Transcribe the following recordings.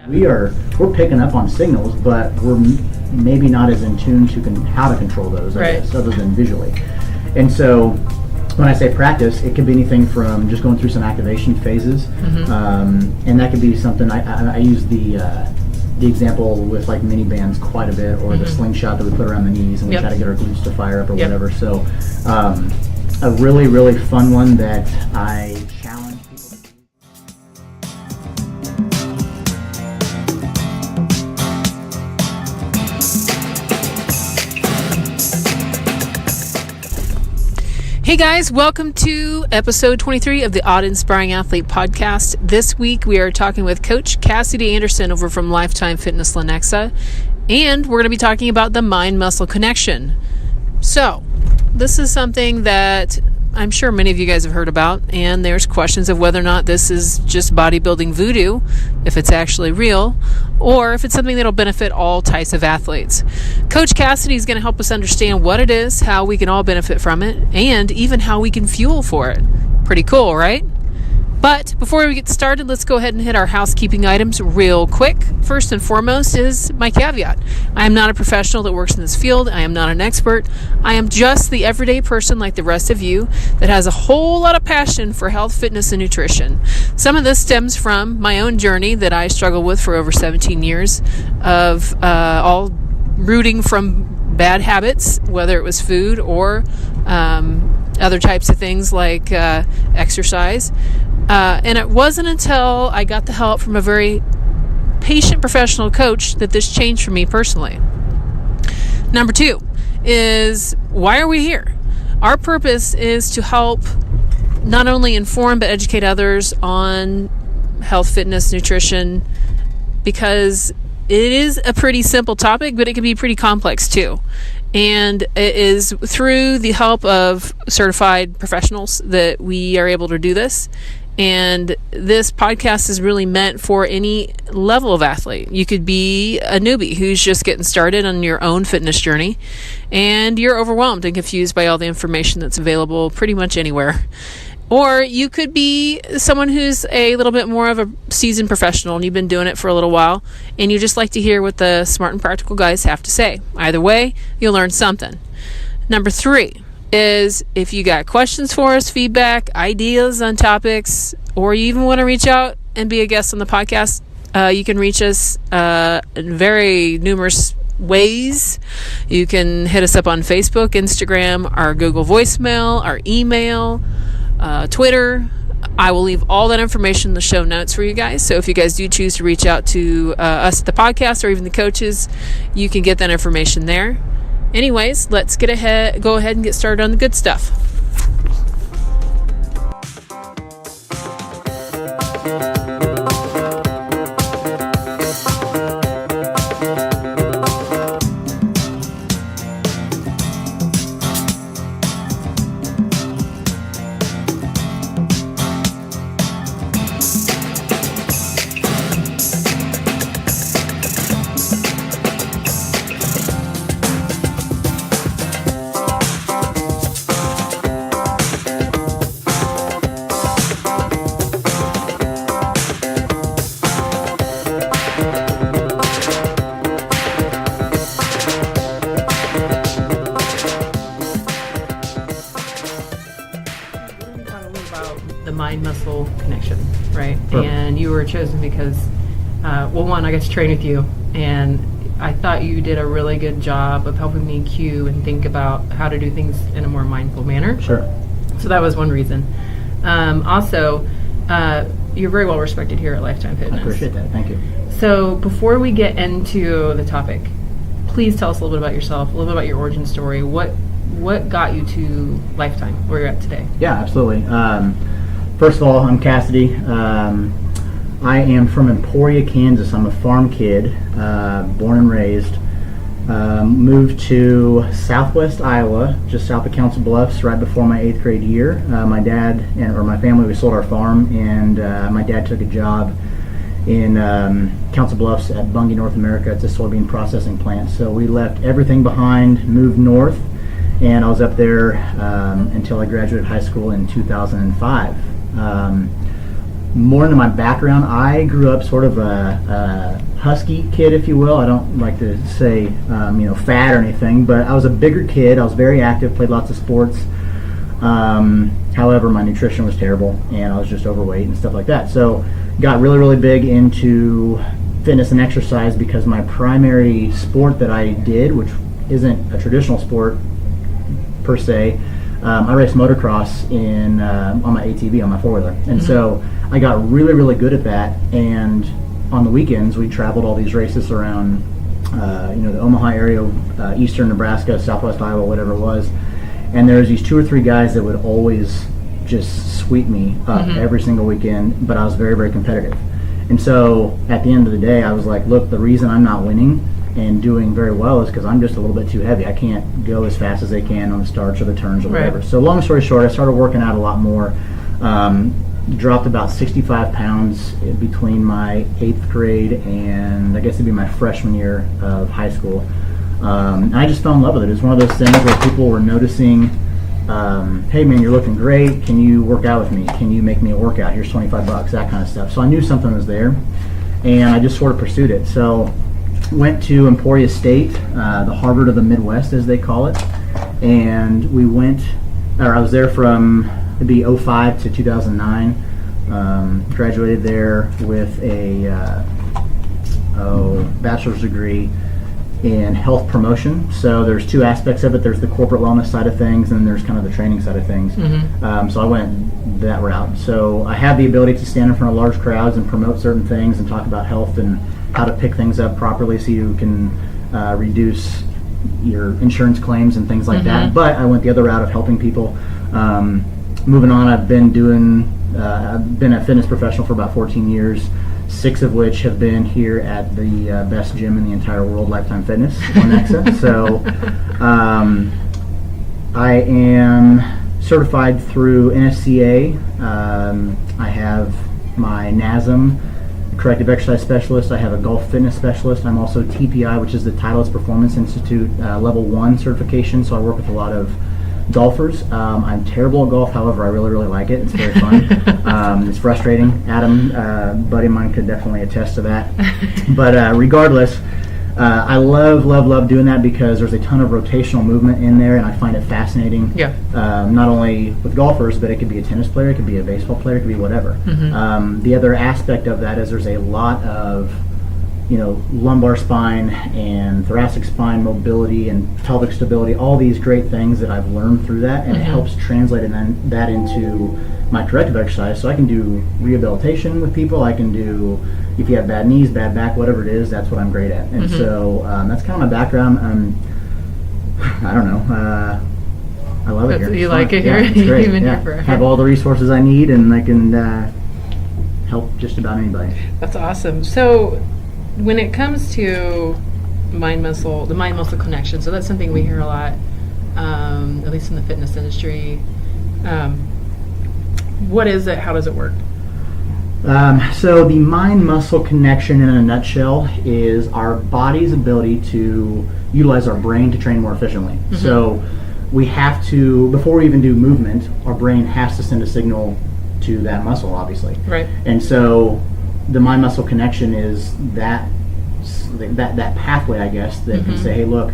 We're picking up on signals, but we're maybe not as in tune to how to control those, I guess, other than visually. And so when I say practice, it could be anything from just going through some activation phases, and that could be something. I use the example with like mini bands quite a bit, or the slingshot that we put around the knees, and we try to get our glutes to fire up or whatever. So a really, really fun one that I challenge people to do. Hey guys, welcome to episode 23 of the Odd Inspiring Athlete podcast. This week we are talking with Coach Cassidy Andersen over from Lifetime Fitness Lenexa, and we're going to be talking about the mind-muscle connection. So, this is something that I'm sure many of you guys have heard about, and there's questions of whether or not this is just bodybuilding voodoo, if it's actually real, or if it's something that'll benefit all types of athletes. Coach Cassidy is going to help us understand what it is, how we can all benefit from it, and even how we can fuel for it. Pretty cool, right? But before we get started, let's go ahead and hit our housekeeping items real quick. First and foremost is my caveat. I am not a professional that works in this field. I am not an expert. I am just the everyday person like the rest of you that has a whole lot of passion for health, fitness, and nutrition. Some of this stems from my own journey that I struggled with for over 17 years of all rooting from bad habits, whether it was food or other types of things like exercise. And it wasn't until I got the help from a very patient professional coach that this changed for me personally. Number 2 is, why are we here? Our purpose is to help not only inform but educate others on health, fitness, nutrition, because it is a pretty simple topic, but it can be pretty complex too. And it is through the help of certified professionals that we are able to do this. And this podcast is really meant for any level of athlete. You could be a newbie who's just getting started on your own fitness journey, and you're overwhelmed and confused by all the information that's available pretty much anywhere. Or you could be someone who's a little bit more of a seasoned professional and you've been doing it for a little while, and you just like to hear what the smart and practical guys have to say. Either way, you'll learn something. Number 3 is, if you got questions for us, feedback, ideas on topics, or you even want to reach out and be a guest on the podcast, you can reach us in very numerous ways. You can hit us up on Facebook, Instagram, our Google voicemail, our email, Twitter. I will leave all that information in the show notes for you guys. So if you guys do choose to reach out to us at the podcast or even the coaches, you can get that information there. Anyways, let's go ahead and get started on the good stuff. The mind-muscle connection, right? Perfect. And you were chosen because, one, I got to train with you, and I thought you did a really good job of helping me cue and think about how to do things in a more mindful manner. Sure. So that was one reason. Also, you're very well respected here at Lifetime Fitness. I appreciate that. Thank you. So before we get into the topic, please tell us a little bit about yourself, a little bit about your origin story. What got you to Lifetime, where you're at today? Yeah, absolutely. First of all, I'm Cassidy. I am from Emporia, Kansas. I'm a farm kid, born and raised. Moved to southwest Iowa, just south of Council Bluffs, right before my 8th grade year. My dad or my family, we sold our farm, and my dad took a job in Council Bluffs at Bunge North America. It's a soybean processing plant. So we left everything behind, moved north, and I was up there until I graduated high school in 2005. more into my background, I grew up sort of a husky kid, if you will. I don't like to say, fat or anything, but I was a bigger kid. I was very active, played lots of sports. However, my nutrition was terrible, and I was just overweight and stuff like that. So got really, really big into fitness and exercise because my primary sport that I did, which isn't a traditional sport per se, I raced motocross on my ATV, on my four-wheeler. And so I got really, really good at that. And on the weekends, we traveled all these races around, the Omaha area, eastern Nebraska, southwest Iowa, whatever it was. And there was these 2 or 3 guys that would always just sweep me up every single weekend, but I was very, very competitive. And so at the end of the day, I was like, look, the reason I'm not winning and doing very well is because I'm just a little bit too heavy. I can't go as fast as they can on the starts or the turns or whatever. So long story short, I started working out a lot more. Dropped about 65 pounds between my 8th grade and I guess it'd be my freshman year of high school. And I just fell in love with it. It was one of those things where people were noticing, hey man, you're looking great. Can you work out with me? Can you make me a workout? Here's $25, that kind of stuff. So I knew something was there, and I just sort of pursued it. So went to Emporia State, the Harvard of the Midwest, as they call it, and I was there from it'd be 05 to 2009. Graduated there with a bachelor's degree in health promotion. So there's 2 aspects of it. There's the corporate wellness side of things, and then there's kind of the training side of things. So I went that route. So I have the ability to stand in front of large crowds and promote certain things and talk about health and how to pick things up properly so you can reduce your insurance claims and things like that. But I went the other route of helping people. Moving on, I've been a fitness professional for about 14 years. 6 of which have been here at the best gym in the entire world, Lifetime Fitness, Lenexa. So I am certified through NSCA. I have my NASM, corrective exercise specialist. I have a golf fitness specialist. I'm also TPI, which is the Titleist Performance Institute level 1 certification. So I work with a lot of golfers. I'm terrible at golf, however, I really, really like it. It's very fun. It's frustrating. Adam, buddy of mine, could definitely attest to that. But regardless, I love doing that because there's a ton of rotational movement in there, and I find it fascinating. Yeah. Not only with golfers, but it could be a tennis player, it could be a baseball player, it could be whatever. The other aspect of that is there's a lot of lumbar spine and thoracic spine mobility and pelvic stability, all these great things that I've learned through that, and it helps translate that into my corrective exercise. So I can do rehabilitation with people. I can do, if you have bad knees, bad back, whatever it is, that's what I'm great at. And so that's kind of my background. I don't know. I love it here. You like it here? Yeah, it's great. You've been here forever. Have all the resources I need, and I can help just about anybody. That's awesome. So when it comes to the mind-muscle connection, so that's something we hear a lot, at least in the fitness industry. What is it? How does it work? So the mind-muscle connection in a nutshell is our body's ability to utilize our brain to train more efficiently. So we have to, before we even do movement, our brain has to send a signal to that muscle, obviously. Right. And so the mind-muscle connection is that pathway, I guess, that can say, hey, look,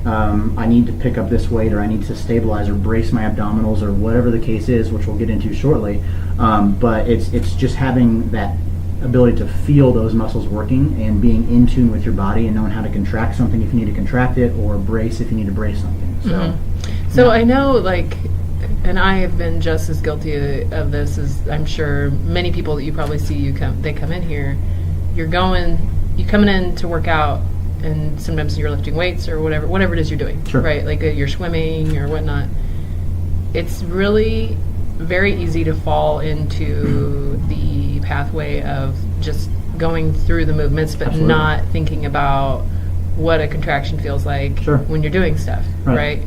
I need to pick up this weight, or I need to stabilize or brace my abdominals, or whatever the case is, which we'll get into shortly. But it's just having that ability to feel those muscles working and being in tune with your body and knowing how to contract something if you need to contract it, or brace if you need to brace something. So I know, and I have been just as guilty of this as I'm sure many people that you probably see. They come in here, you're coming in to work out, and sometimes you're lifting weights or whatever it is you're doing, right? Like you're swimming or whatnot. It's really very easy to fall into the pathway of just going through the movements, but not thinking about what a contraction feels like when you're doing stuff, right?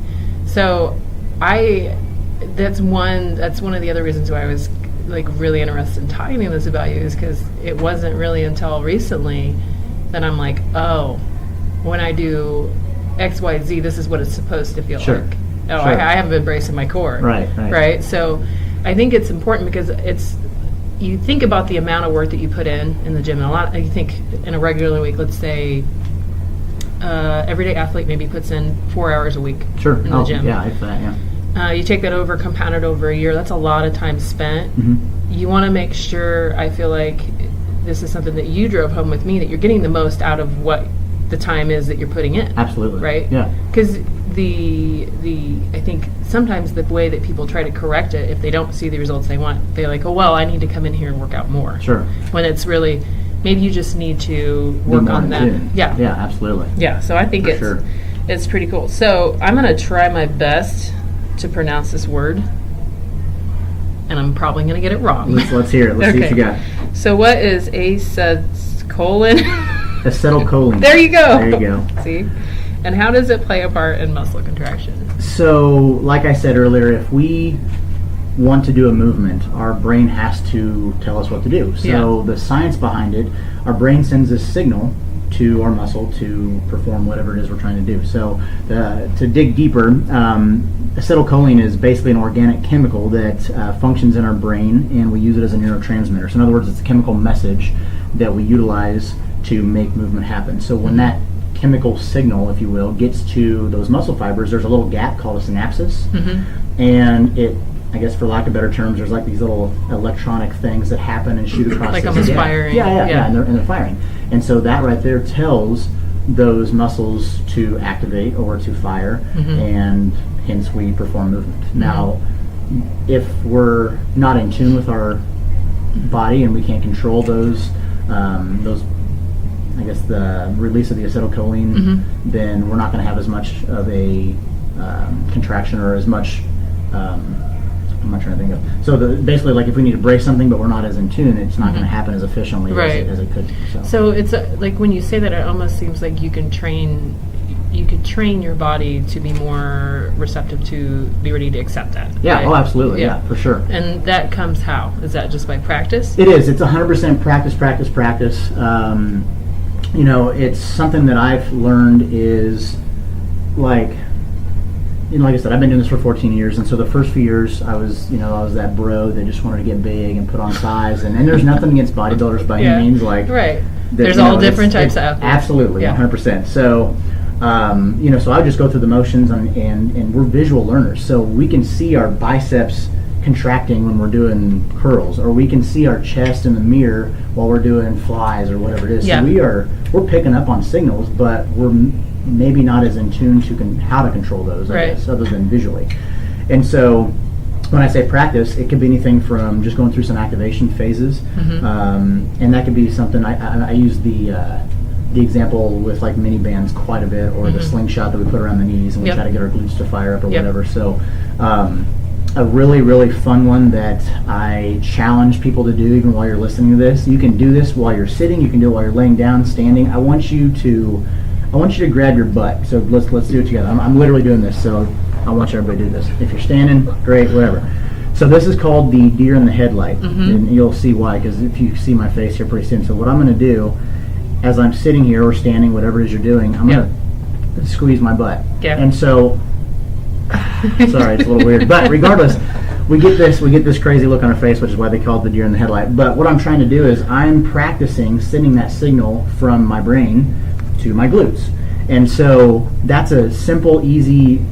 So that's one of the other reasons why I was really interested in talking to this about you, is because it wasn't really until recently that I'm like, oh, when I do X, Y, Z, this is what it's supposed to feel like. Oh, I haven't been bracing my core. Right. So I think it's important because you think about the amount of work that you put in the gym, and you think in a regular week, let's say everyday athlete maybe puts in 4 hours a week in the gym. Yeah, if that, yeah. You take that compound it over a year, that's a lot of time spent. Mm-hmm. You want to make sure, I feel like this is something that you drove home with me, that you're getting the most out of what the time is that you're putting in. Absolutely. Right? Yeah. Because I think sometimes the way that people try to correct it, if they don't see the results they want, they're like, oh, well, I need to come in here and work out more. Sure. When it's really, maybe you just need to work on that. Yeah. Yeah, absolutely. Yeah, so I think it's pretty cool. So I'm going to try my best to pronounce this word, and I'm probably going to get it wrong. Let's hear it. Let's see what you got. So what is acetylcholine? Acetylcholine. There you go. There you go. See? And how does it play a part in muscle contraction? So, like I said earlier, if we want to do a movement, our brain has to tell us what to do. So the science behind it, our brain sends this signal to our muscle to perform whatever it is we're trying to do. So to dig deeper, acetylcholine is basically an organic chemical that functions in our brain, and we use it as a neurotransmitter. So in other words, it's a chemical message that we utilize to make movement happen. So when that chemical signal, if you will, gets to those muscle fibers, there's a little gap called a synapse, and it, I guess for lack of better terms, there's like these little electronic things that happen and shoot across like this almost gap. firing. Yeah, and they're firing. And so that right there tells those muscles to activate or to fire, and hence we perform movement. Now, if we're not in tune with our body and we can't control those I guess the release of the acetylcholine, then we're not going to have as much of a contraction or as much. I'm not trying to think of. So basically, like if we need to brace something, but we're not as in tune, it's not going to happen as efficiently as it could. So it's like when you say that, it almost seems like you could train your body to be more receptive, to be ready to accept that. Yeah. Right? Oh, absolutely. Yeah, for sure. And that comes how? Is that just by practice? It is. It's 100% practice. It's something that I've learned is like I said, I've been doing this for 14 years, and so the first few years I was that bro that just wanted to get big and put on size, and there's nothing against bodybuilders by any means. There's all different types of athletes. Absolutely, 100%. So, so I just go through the motions, and we're visual learners, so we can see our biceps contracting when we're doing curls, or we can see our chest in the mirror while we're doing flies or whatever it is. So we're picking up on signals, but we're maybe not as in tune to how to control those, I guess, other than visually. And so when I say practice, it could be anything from just going through some activation phases, and that could be something I use the example with like mini bands quite a bit, or the slingshot that we put around the knees, and we try to get our glutes to fire up or whatever. So a really, really fun one that I challenge people to do even while you're listening to this. You can do this while you're sitting, you can do it while you're laying down, standing. I want you to grab your butt. So let's do it together. I'm literally doing this, so I want everybody to do this. If you're standing, great, whatever. So this is called the deer in the headlight, and you'll see why, because if you see my face here pretty soon. So what I'm going to do, as I'm sitting here or standing, whatever it is you're doing, I'm going to squeeze my butt. Yeah. And so, sorry, it's a little weird, but regardless, we get this crazy look on our face, which is why they call it the deer in the headlight. But what I'm trying to do is I'm practicing sending that signal from my brain to my glutes. And so that's a simple, easy,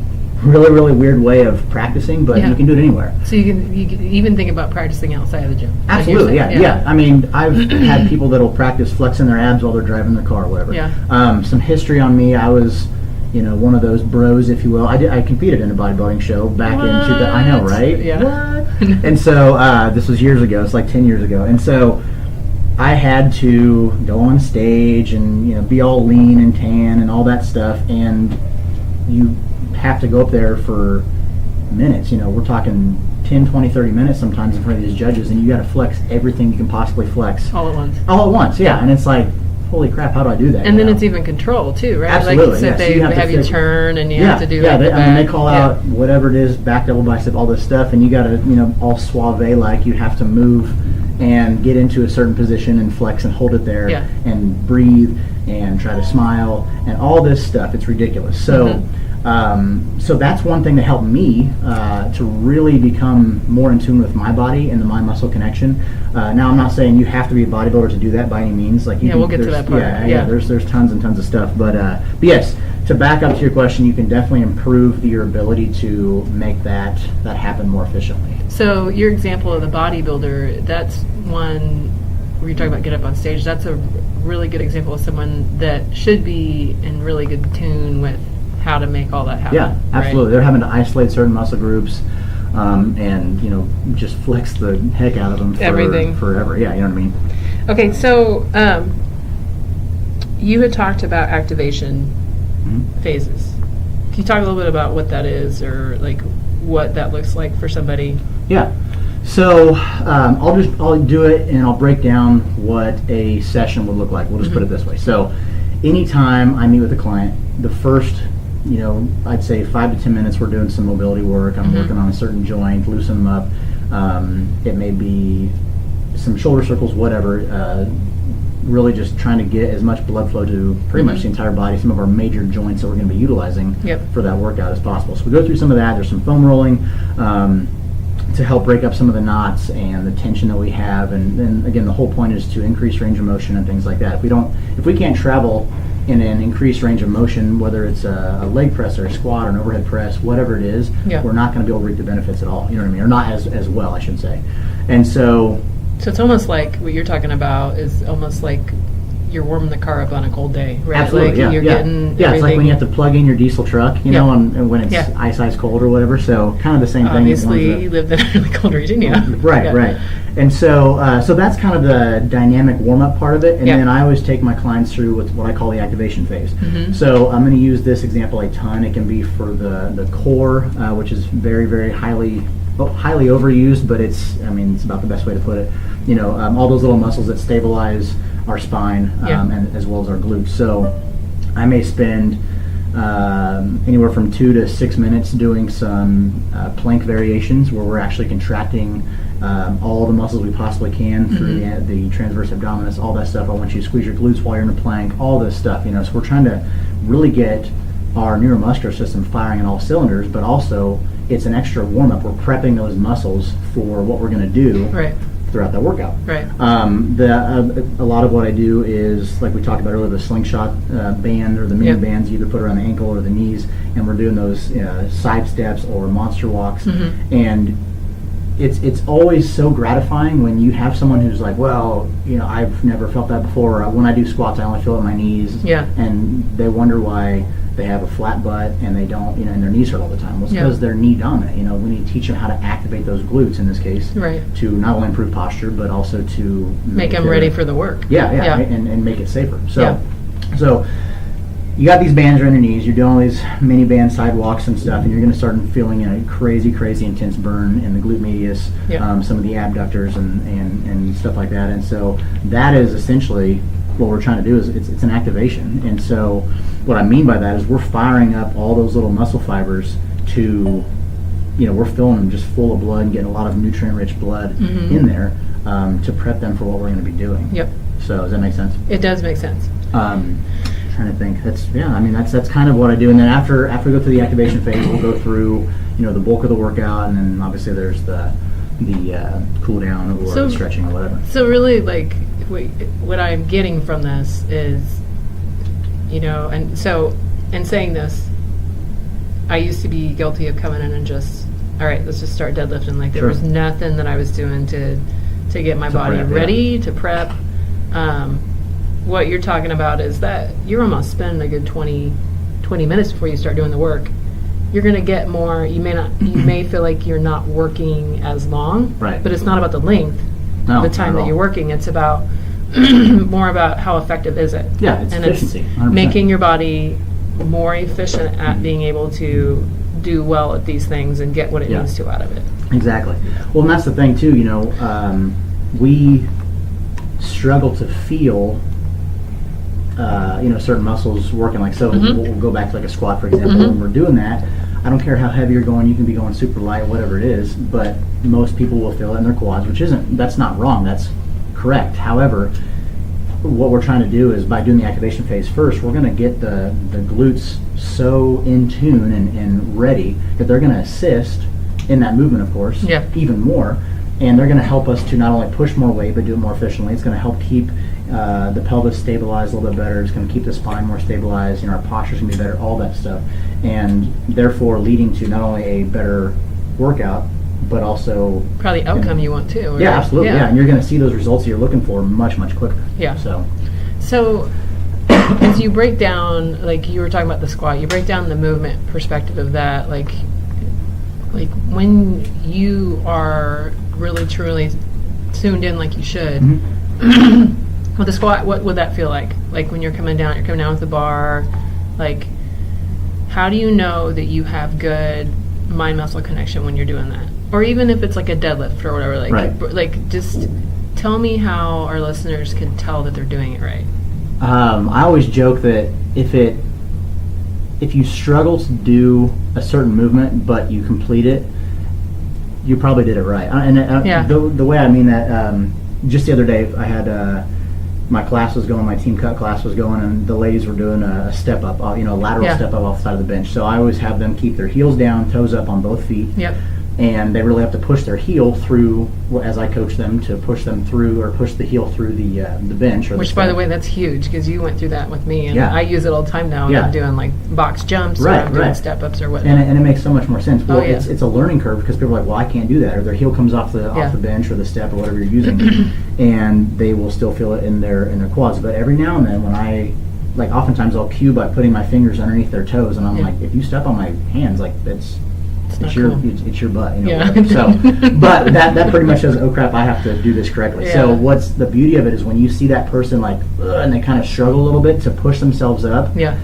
really, really weird way of practicing, but you can do it anywhere. So you can even think about practicing outside of the gym. Absolutely, yeah. I mean, I've had people that'll practice flexing their abs while they're driving their car or whatever. Yeah. Some history on me, I was one of those bros, if you will. I competed in a bodybuilding show back in 2000. I know, right? Yeah. What? And so this was years ago. It's like 10 years ago. And so I had to go on stage and be all lean and tan and all that stuff, and you have to go up there for minutes. We're talking 10, 20, 30 minutes sometimes in front of these judges, and you got to flex everything you can possibly flex. All at once, yeah. And it's like, holy crap, how do I do that? And then it's even control too, right? Absolutely, like, so they have you turn, and you have to do they call out whatever it is, back double bicep, all this stuff, and you got to, all suave like you have to move and get into a certain position and flex and hold it there and breathe and try to smile and all this stuff. It's ridiculous. So So that's one thing that helped me to really become more in tune with my body and the mind-muscle connection. Now, I'm not saying you have to be a bodybuilder to do that by any means. Like we'll get to that part. Yeah, there's tons and tons of stuff. But yes, to back up to your question, you can definitely improve your ability to make that happen more efficiently. So your example of the bodybuilder, that's one where you're talking about get up on stage. That's a really good example of someone that should be in really good tune with how to make all that happen. Yeah, absolutely. Right? They're having to isolate certain muscle groups and, just flex the heck out of them forever. Yeah, you know what I mean? Okay, so you had talked about activation phases. Can you talk a little bit about what that is, or like what that looks like for somebody? Yeah. So I'll do it and I'll break down what a session would look like. We'll just put it this way. So anytime I meet with a client, the first I'd say 5 to 10 minutes we're doing some mobility work. I'm working on a certain joint, loosen them up. It may be some shoulder circles, whatever. Really just trying to get as much blood flow to pretty much the entire body, some of our major joints that we're going to be utilizing for that workout as possible. So we go through some of that. There's some foam rolling to help break up some of the knots and the tension that we have. And then again, the whole point is to increase range of motion and things like that. If we can't travel in an increased range of motion, whether it's a leg press or a squat or an overhead press, whatever it is, we're not going to be able to reap the benefits at all. You know what I mean? Or not as well, I should say. And so it's almost like what you're talking about is almost like you're warming the car up on a cold day, right? Absolutely, like you're getting it's like when you have to plug in your diesel truck, and when it's ice cold or whatever. So kind of the same thing. Obviously, you live in a really cold region, Right. And so that's kind of the dynamic warm-up part of it. And then I always take my clients through what I call the activation phase. So I'm going to use this example a ton. It can be for the core, which is very, very highly overused, but it's about the best way to put it. All those little muscles that stabilize our spine and as well as our glutes. So I may spend anywhere from 2 to 6 minutes doing some plank variations where we're actually contracting all the muscles we possibly can through the transverse abdominis, all that stuff. I want you to squeeze your glutes while you're in a plank, all this stuff. So we're trying to really get our neuromuscular system firing on all cylinders, but also it's an extra warm-up. We're prepping those muscles for what we're going to do throughout that workout. Right. A lot of what I do is, like we talked about earlier, the slingshot band or the mini bands. You either put it around the ankle or the knees, and we're doing those side steps or monster walks. And it's always so gratifying when you have someone who's like, well, I've never felt that before. When I do squats, I only feel it in my knees. And they wonder why they have a flat butt and they don't, and their knees hurt all the time. Well, it's because they're knee dominant. We need to teach them how to activate those glutes in this case, to not only improve posture but also to make them ready for the work. And make it safer. So you got these bands around your knees. You're doing all these mini band sidewalks and stuff, and you're going to start feeling a crazy intense burn in the glute medius, some of the abductors and stuff like that. And so that is essentially what we're trying to do. Is it's an activation. And so what I mean by that is we're firing up all those little muscle fibers to, we're filling them just full of blood and getting a lot of nutrient-rich blood in there to prep them for what we're going to be doing. So does that make sense? It does make sense. Trying to think. That's kind of what I do. And then after we go through the activation phase, we'll go through the bulk of the workout, and then obviously there's the cool down or the stretching or whatever. So really, like what I'm getting from this is, and so in saying this, I used to be guilty of coming in and just, all right, let's just start deadlifting. Like there was nothing that I was doing to get my body ready to prep. What you're talking about is that you're almost spending a good 20 minutes before you start doing the work. You're going to get more. You may feel like you're not working as long, but it's not about the length of the time that you're working. It's about more about how effective is it. It's efficiency. 100%. It's making your body more efficient at being able to do well at these things and get what it needs to out of it. Exactly. Well, and that's the thing too. We struggle to feel certain muscles working. Like we'll go back to like a squat, for example. When we're doing that, I don't care how heavy you're going. You can be going super light, whatever it is, but most people will feel it in their quads, that's not wrong. That's correct. However, what we're trying to do is by doing the activation phase first, we're going to get the glutes so in tune and ready that they're going to assist in that movement, of course, even more. And they're going to help us to not only push more weight, but do it more efficiently. It's going to help keep the pelvis stabilized a little bit better. It's going to keep the spine more stabilized. Our posture's going to be better, all that stuff. And therefore leading to not only a better workout, but also probably outcome you want too. Yeah, absolutely. Yeah, and you're going to see those results you're looking for much quicker. Yeah. So as you break down, like you were talking about the squat, you break down the movement perspective of that, like when you are really truly tuned in like you should, with the squat, what would that feel like? Like when you're coming down with the bar, like how do you know that you have good mind-muscle connection when you're doing that? Or even if it's like a deadlift or whatever, like just tell me how our listeners can tell that they're doing it right. I always joke that if you struggle to do a certain movement but you complete it, you probably did it right. The way I mean that, just the other day I had my class was going, my team cut class was going, and the ladies were doing a step up, a lateral step up off the side of the bench. So I always have them keep their heels down, toes up on both feet. Yep. And they really have to push their heel through, as I coach them, to push them through, or push the heel through the bench. Which, by the way, that's huge, because you went through that with me, and I use it all the time now. Yeah. I'm doing like box jumps, or I'm doing step ups, or whatever. And it makes so much more sense. Well, it's a learning curve, because people are like, well, I can't do that, or their heel comes off the bench or the step or whatever you're using, and they will still feel it in their quads. But every now and then, when oftentimes I'll cue by putting my fingers underneath their toes, and I'm like, if you step on my hands, like it's your butt, So, but that pretty much says, oh crap, I have to do this correctly. Yeah. So what's the beauty of it is when you see that person and they kind of struggle a little bit to push themselves up. Yeah.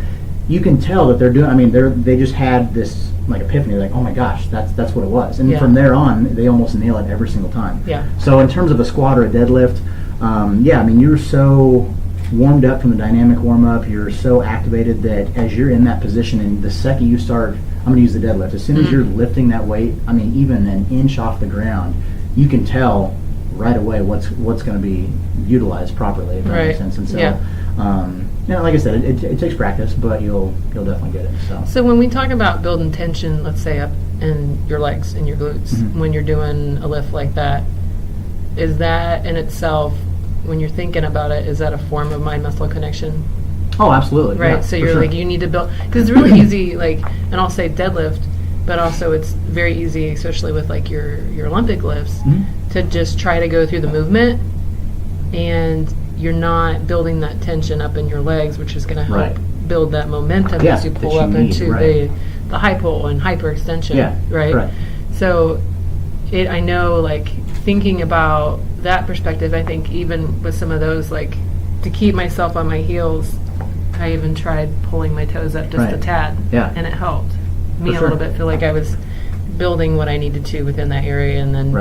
You can tell that they're doing. I mean, they just had this epiphany, like, oh my gosh, that's what it was. And from there on, they almost nail it every single time. Yeah. So in terms of a squat or a deadlift, I mean, you're so warmed up from the dynamic warm up. You're so activated that as you're in that position, and the second you start, I'm going to use the deadlift. As soon as you're lifting that weight, I mean, even an inch off the ground, you can tell right away what's going to be utilized properly, if that makes sense. And so, like I said, it takes practice, but you'll definitely get it. So when we talk about building tension, let's say up in your legs and your glutes, when you're doing a lift like that, is that in itself, when you're thinking about it, is that a form of mind-muscle connection? Oh, absolutely. Right, so you're you need to build, because it's really easy, and I'll say deadlift, but also it's very easy, especially with your Olympic lifts, to just try to go through the movement, and you're not building that tension up in your legs, which is going to help build that momentum as you pull up into the high pull and hyperextension, right? So I know, thinking about that perspective, I think even with some of those, to keep myself on my heels, I even tried pulling my toes up just a tad, and it helped me a little bit feel like I was building what I needed to within that area, and then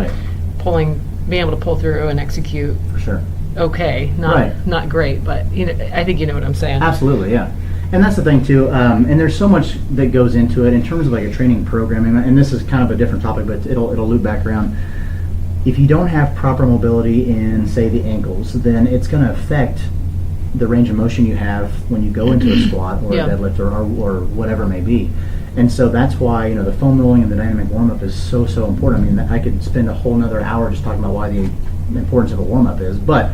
being able to pull through and execute. For sure. Okay, not great, but I think you know what I'm saying. Absolutely, yeah. And that's the thing too, and there's so much that goes into it in terms of a training program, and this is kind of a different topic, but it'll loop back around. If you don't have proper mobility in, say, the ankles, then it's going to affect the range of motion you have when you go into a squat or a deadlift or whatever it may be. And so that's why the foam rolling and the dynamic warm-up is so important. I mean, I could spend a whole nother hour just talking about why the importance of a warm-up is, but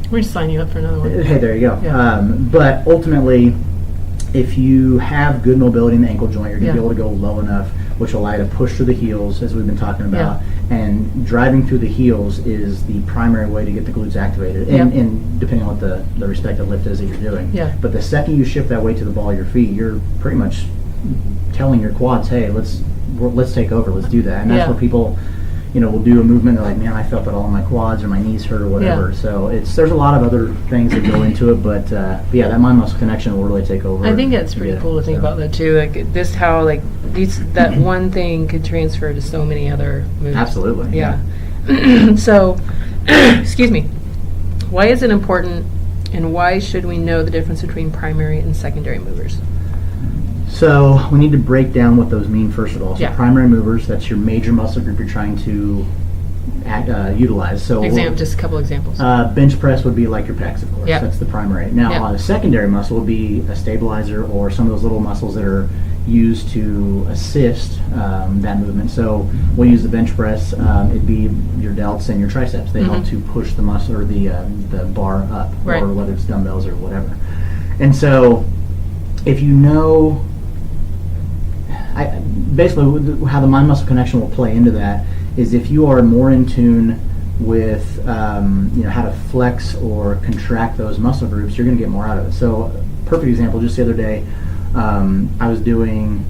we're just signing you up for another one. Hey, there you go. Yeah. But ultimately, if you have good mobility in the ankle joint, you're going to be able to go low enough, which will allow you to push through the heels, as we've been talking about. And driving through the heels is the primary way to get the glutes activated, and depending on what the respective lift is that you're doing. Yeah. But the second you shift that weight to the ball of your feet, you're pretty much telling your quads, hey, let's take over, let's do that. And that's where people will do a movement, they're like, man, I felt it all in my quads or my knees hurt or whatever. So there's a lot of other things that go into it, but that mind-muscle connection will really take over. I think that's pretty cool to think about that too, just how that one thing could transfer to so many other movements. Absolutely. Yeah. So, excuse me, why is it important, and why should we know the difference between primary and secondary movers? So we need to break down what those mean first of all. So primary movers, that's your major muscle group you're trying to utilize. So just a couple examples. bench press would be like your pecs, of course. Yep. That's the primary. Now, Yep. a secondary muscle would be a stabilizer or some of those little muscles that are used to assist that movement. So we'll use the bench press. It'd be your delts and your triceps. They help to push the muscle or the bar up, Right. or whether it's dumbbells or whatever. And so if you know, basically how the mind-muscle connection will play into that is if you are more in tune with how to flex or contract those muscle groups, you're going to get more out of it. So perfect example, just the other day, I was doing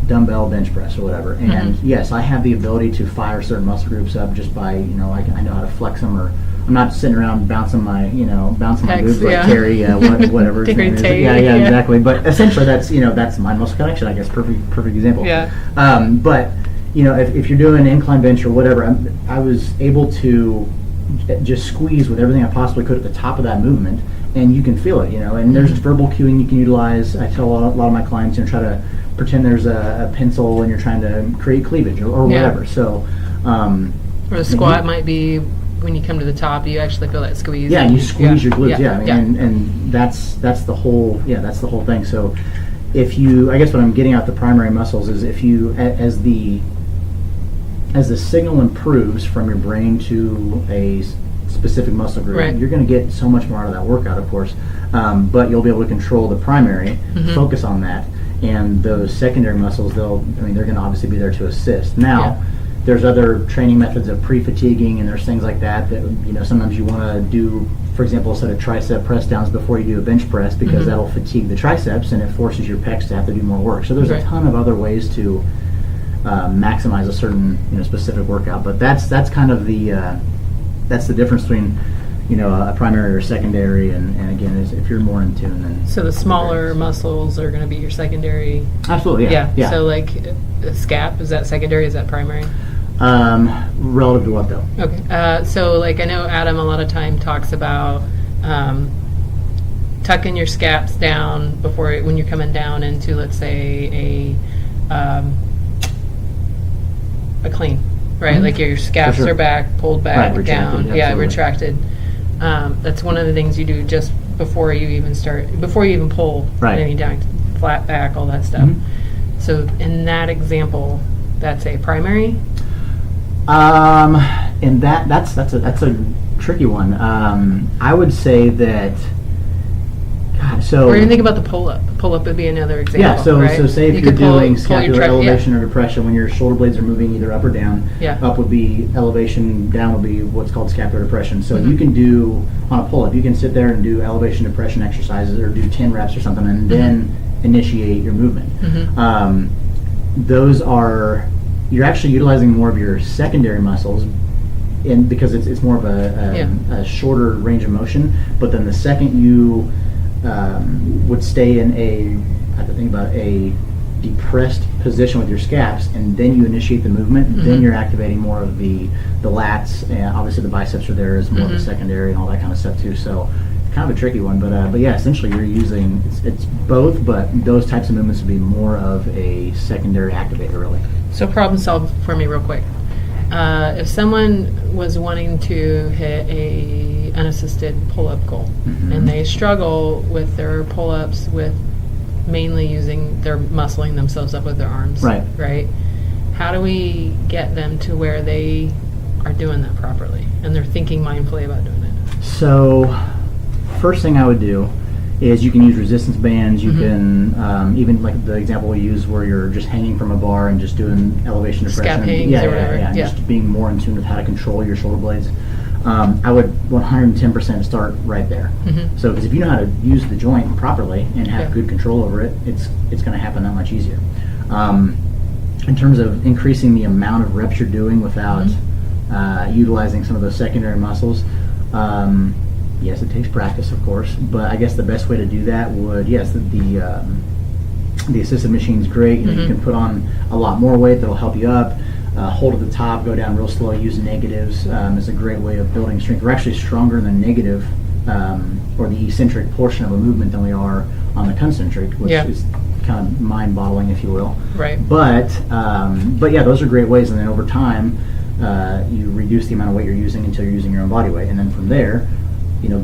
dumbbell bench press or whatever, and yes, I have the ability to fire certain muscle groups up just by, like I know how to flex them, or I'm not sitting around bouncing my boobs like Terry, whatever his name is. Yeah, exactly. But essentially, that's mind-muscle connection, I guess. Perfect example. Yeah. But if you're doing incline bench or whatever, I was able to just squeeze with everything I possibly could at the top of that movement, and you can feel it. And there's verbal cueing you can utilize. I tell a lot of my clients, try to pretend there's a pencil when you're trying to create cleavage or whatever. So, or the squat might be when you come to the top, you actually feel that squeeze. Yeah, you squeeze your glutes. Yeah. And that's the whole thing. So if you, I guess what I'm getting at the primary muscles is if you, as the signal improves from your brain to a specific muscle group, right. you're going to get so much more out of that workout, of course. But you'll be able to control the primary, focus on that, and those secondary muscles, they're going to obviously be there to assist. Now, there's other training methods of pre-fatiguing, and there's things like that sometimes you want to do, for example, a set of tricep press downs before you do a bench press, because that'll fatigue the triceps and it forces your pecs to have to do more work. So there's a ton of other ways to maximize a certain specific workout, but that's kind of that's the difference between a primary or secondary, and again, is if you're more in tune, then so the smaller muscles are going to be your secondary. Absolutely. Yeah. So like the scap, is that secondary, is that primary? Relative to what though? Okay. So like I know Adam a lot of time talks about tucking your scaps down when you're coming down into, let's say, a clean, right? Like your scaps are back, pulled back, right, down. Retracted. That's one of the things you do just before you even pull anything down, flat back, all that stuff. So in that example, that's a primary. And that's a tricky one. I would say that. Or even think about the pull-up. Pull-up would be another example. Yeah, so say if you're doing scapular elevation or depression, when your shoulder blades are moving either up or down, up would be elevation, down would be what's called scapular depression. So you can do, on a pull-up, you can sit there and do elevation depression exercises or do 10 reps or something, and then initiate your movement. Those are, you're actually utilizing more of your secondary muscles, because it's more of a shorter range of motion, but then the second you would stay in I have to think about a depressed position with your scaps, and then you initiate the movement, then you're activating more of the lats, and obviously the biceps are there as more of a secondary and all that kind of stuff too. So it's kind of a tricky one, but yeah, essentially you're using, it's both, but those types of movements would be more of a secondary activator, really. So problem solved for me real quick. If someone was wanting to hit a unassisted pull-up goal, and they struggle with their pull-ups with mainly they're muscling themselves up with their arms, right? How do we get them to where they are doing that properly and they're thinking mindfully about doing it? So first thing I would do is you can use resistance bands. You can even like the example we use where you're just hanging from a bar and just doing elevation depression. Scap hangs or whatever. Just being more in tune with how to control your shoulder blades. I would 110% start right there. So because if you know how to use the joint properly and have good control over it, it's going to happen that much easier. In terms of increasing the amount of reps you're doing without utilizing some of those secondary muscles, yes, it takes practice, of course, but I guess the best way to do that would, the assisted machine's great. You can put on a lot more weight that'll help you up. Hold at the top, go down real slow, use negatives is a great way of building strength. We're actually stronger in the negative or the eccentric portion of a movement than we are on the concentric, which is kind of mind-boggling, if you will. Right. But yeah, those are great ways, and then over time, you reduce the amount of weight you're using until you're using your own body weight, and then from there,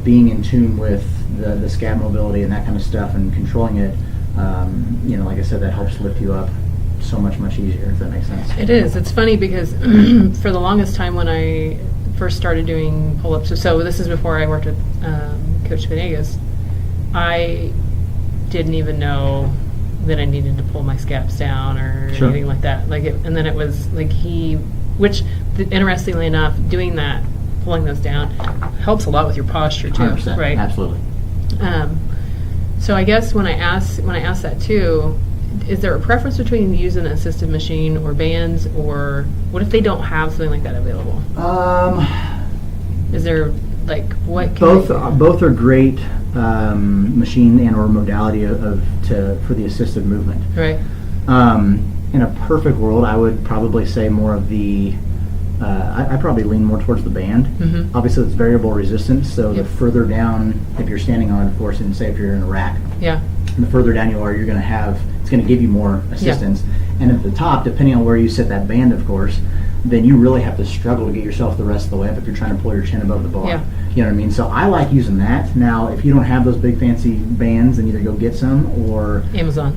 being in tune with the scap mobility and that kind of stuff and controlling it, like I said, that helps lift you up so much easier, if that makes sense. It is. It's funny because for the longest time when I first started doing pull-ups, so this is before I worked with Coach Venegas, I didn't even know that I needed to pull my scaps down or anything like that. And then it was like which interestingly enough, doing that, pulling those down, helps a lot with your posture too, 100%, right? Absolutely. So I guess when I asked that too, is there a preference between using an assisted machine or bands, or what if they don't have something like that available? Is there what? Both are great machine and or modality for the assisted movement. Right. In a perfect world, I would probably say more of the. I probably lean more towards the band. Mm-hmm. Obviously, it's variable resistance, so the further down, if you're standing on it, of course, and say if you're in a rack, the further down you are, you're going to have, it's going to give you more assistance. And at the top, depending on where you set that band, of course, then you really have to struggle to get yourself the rest of the way up if you're trying to pull your chin above the bar. Yeah. You know what I mean? So I like using that. Now, if you don't have those big fancy bands, then either go get some or Amazon.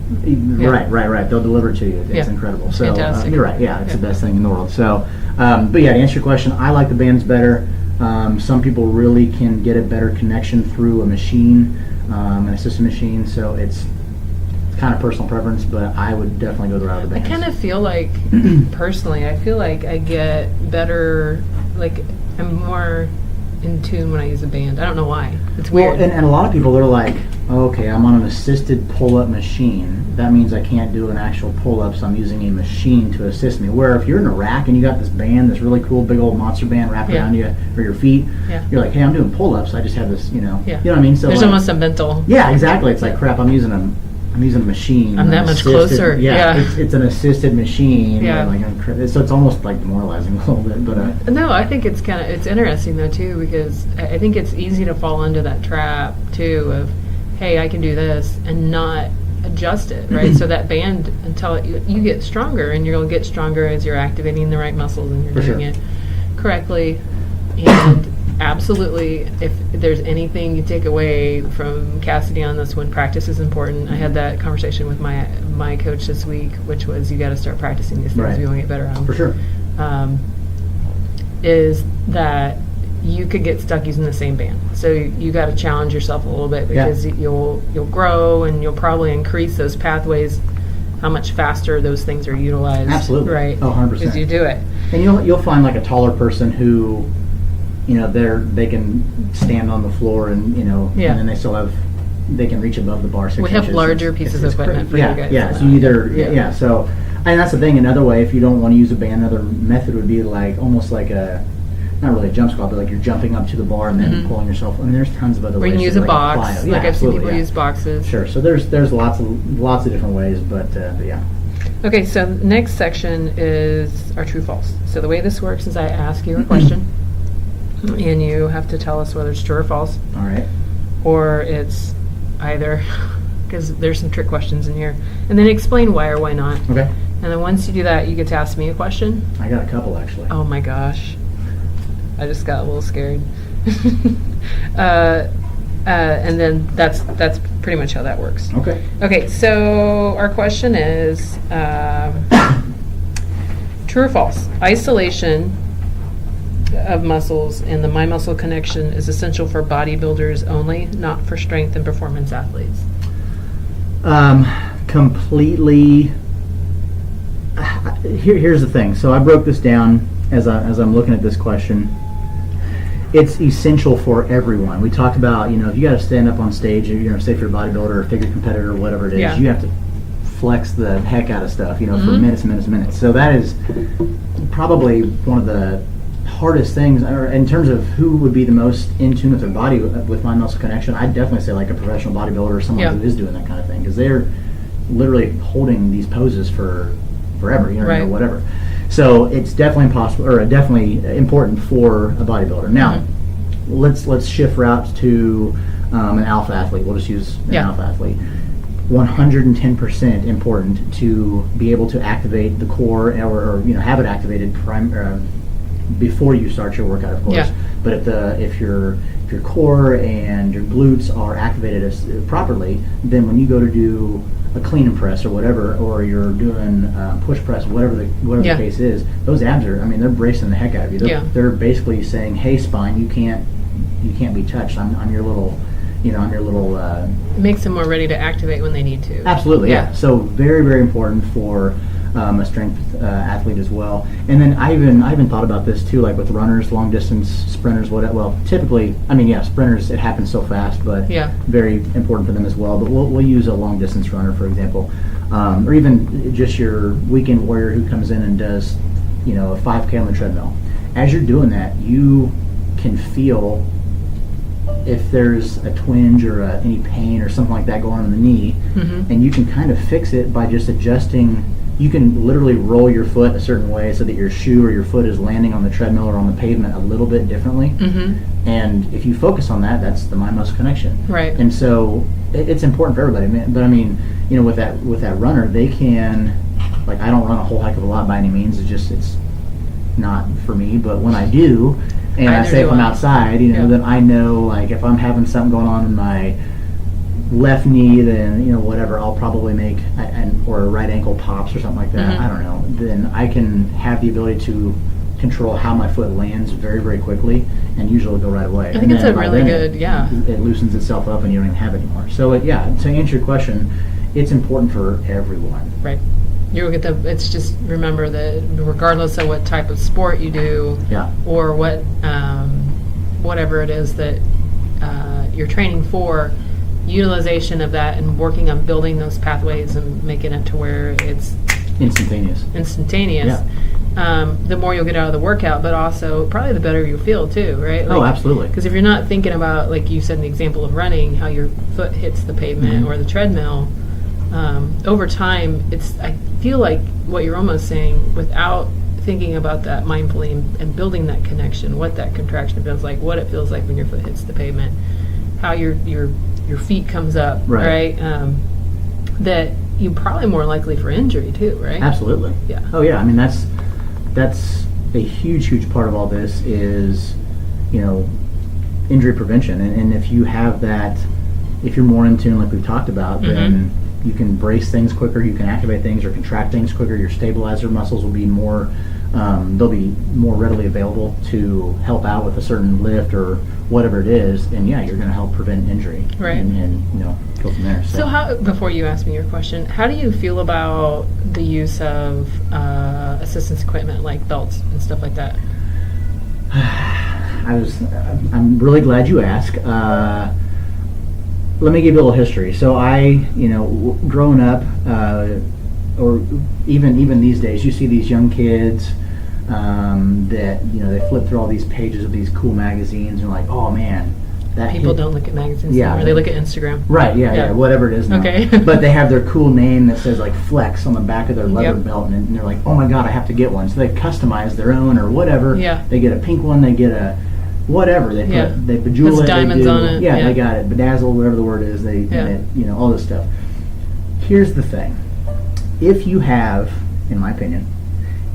Right. They'll deliver it to you. It's incredible. So fantastic. You're right. Yeah, it's the best thing in the world. So, but to answer your question, I like the bands better. Some people really can get a better connection through a machine, an assisted machine. So it's kind of personal preference, but I would definitely go the route of the bands. I kind of feel like, personally, I feel like I get better, I'm more in tune when I use a band. I don't know why. It's weird. Well, and a lot of people, they're like, okay, I'm on an assisted pull-up machine. That means I can't do an actual pull-up, so I'm using a machine to assist me. Where if you're in a rack and you got this band, this really cool big old monster band wrapped around you or your feet, you're like, hey, I'm doing pull-ups. I just have this, you know what I mean? So there's almost a mental. Yeah, exactly. It's like, crap, I'm using a machine. I'm that much closer. It's an assisted machine. Yeah. So it's almost like demoralizing a little bit. But no, I think it's it's interesting though too, because I think it's easy to fall into that trap too of, hey, I can do this and not adjust it, right? So that band, until you get stronger, and you'll get stronger as you're activating the right muscles and you're doing it correctly. And absolutely, if there's anything you take away from Cassidy on this one, practice is important. I had that conversation with my coach this week, which was, you got to start practicing these things if you want to get better on them. For sure. Is that you could get stuck using the same band. So you got to challenge yourself a little bit, because you'll grow, and you'll probably increase those pathways, how much faster those things are utilized. Absolutely. Right. Oh, 100%. Because you do it. And you'll find like a taller person who, they can stand on the floor and and then they can reach above the bar 6 We inches. have larger pieces of equipment for you guys. Yeah, so either so, and that's the thing. Another way, if you don't want to use a band, another method would be almost like not really a jump squat, but like you're jumping up to the bar and then pulling yourself. I mean, there's tons of other ways. We can use a box. I've seen people use boxes. Sure. So there's lots of different ways, but yeah. Okay, so next section is our true false. So the way this works is I ask you a question, and you have to tell us whether it's true or false. All right. Or it's either, because there's some trick questions in here, and then explain why or why not. Okay. And then once you do that, you get to ask me a question. I got a couple actually. Oh my gosh, I just got a little scared. And then that's pretty much how that works. Okay. Okay, so our question is, true or false? Isolation of muscles and the mind-muscle connection is essential for bodybuilders only, not for strength and performance athletes. Completely. Here's the thing. So I broke this down as I'm looking at this question. It's essential for everyone. We talked about, if you got to stand up on stage, say if you're a bodybuilder or a figure competitor or whatever it is, you have to flex the heck out of stuff, for minutes. So that is probably one of the hardest things, or in terms of who would be the most in tune with their body with mind muscle connection. I'd definitely say like a professional bodybuilder or someone who is doing that kind of thing, because they're literally holding these poses for forever, whatever. So it's definitely impossible, or definitely important for a bodybuilder. Now, let's shift routes to an alpha athlete. We'll just use an alpha athlete. 110% important to be able to activate the core, or have it activated before you start your workout, of course. Yeah. But if your core and your glutes are activated properly, then when you go to do a clean and press or whatever, or you're doing push press, whatever the case is, those abs are, they're bracing the heck out of you. They're basically saying, hey, spine, you can't be touched. I'm your little, It makes them more ready to activate when they need to. Absolutely, yeah. So very, very important for a strength athlete as well. And then I even thought about this too, like with runners, long distance sprinters. Typically, sprinters, it happens so fast, but very important for them as well. But we'll use a long distance runner, for example, or even just your weekend warrior who comes in and does, a 5K on the treadmill. As you're doing that, you can feel if there's a twinge or any pain or something like that going on in the knee, and you can kind of fix it by just adjusting. You can literally roll your foot a certain way so that your shoe or your foot is landing on the treadmill or on the pavement a little bit differently. And if you focus on that, that's the mind-muscle connection. Right. And so it's important for everybody. But with that runner, they can, like, I don't run a whole heck of a lot by any means. It's not for me. But when I do, and I say if I'm outside, then I know, like, if I'm having something going on in my left knee, then whatever, I'll probably make or a right ankle pops or something like that. I don't know. Then I can have the ability to control how my foot lands very, very quickly, and usually it'll go right away. I think it's a really good, It loosens itself up, and you don't even have it anymore. So to answer your question, it's important for everyone. Right. You'll get it's just remember that regardless of what type of sport you do, or what whatever it is that you're training for, utilization of that and working on building those pathways and making it to where it's instantaneous. The more you'll get out of the workout, but also probably the better you'll feel too, right? Like, absolutely. Because if you're not thinking about, like you said in the example of running, how your foot hits the pavement or the treadmill, over time, I feel like what you're almost saying, without thinking about that mindfully and building that connection, what that contraction feels like, what it feels like when your foot hits the pavement, how your feet comes up, right? That you're probably more likely for injury too, right? Absolutely. Yeah. Oh yeah. That's a huge part of all this is, injury prevention. And if you have that, if you're more in tune, like we've talked about, then you can brace things quicker, you can activate things or contract things quicker. Your stabilizer muscles will be more, they'll be more readily available to help out with a certain lift or whatever it is. And you're going to help prevent injury. Right. And go from there. So how, before you ask me your question, how do you feel about the use of assistance equipment like belts and stuff like that? I'm really glad you asked. Let me give you a little history. So growing up, or even these days, you see these young kids that they flip through all these pages of these cool magazines and you're like, oh man, that people don't look at magazines anymore. They look at Instagram. Right, yeah, whatever it is now. Okay. But they have their cool name that says like Flex on the back of their leather belt, and they're like, oh my god, I have to get one. So they customize their own or whatever. Yeah. They get a pink one, they get a whatever. They bejewel Puts it. diamonds on it. Yeah, they got it. Bedazzled, whatever the word is. All this stuff. Here's the thing. If you have, in my opinion,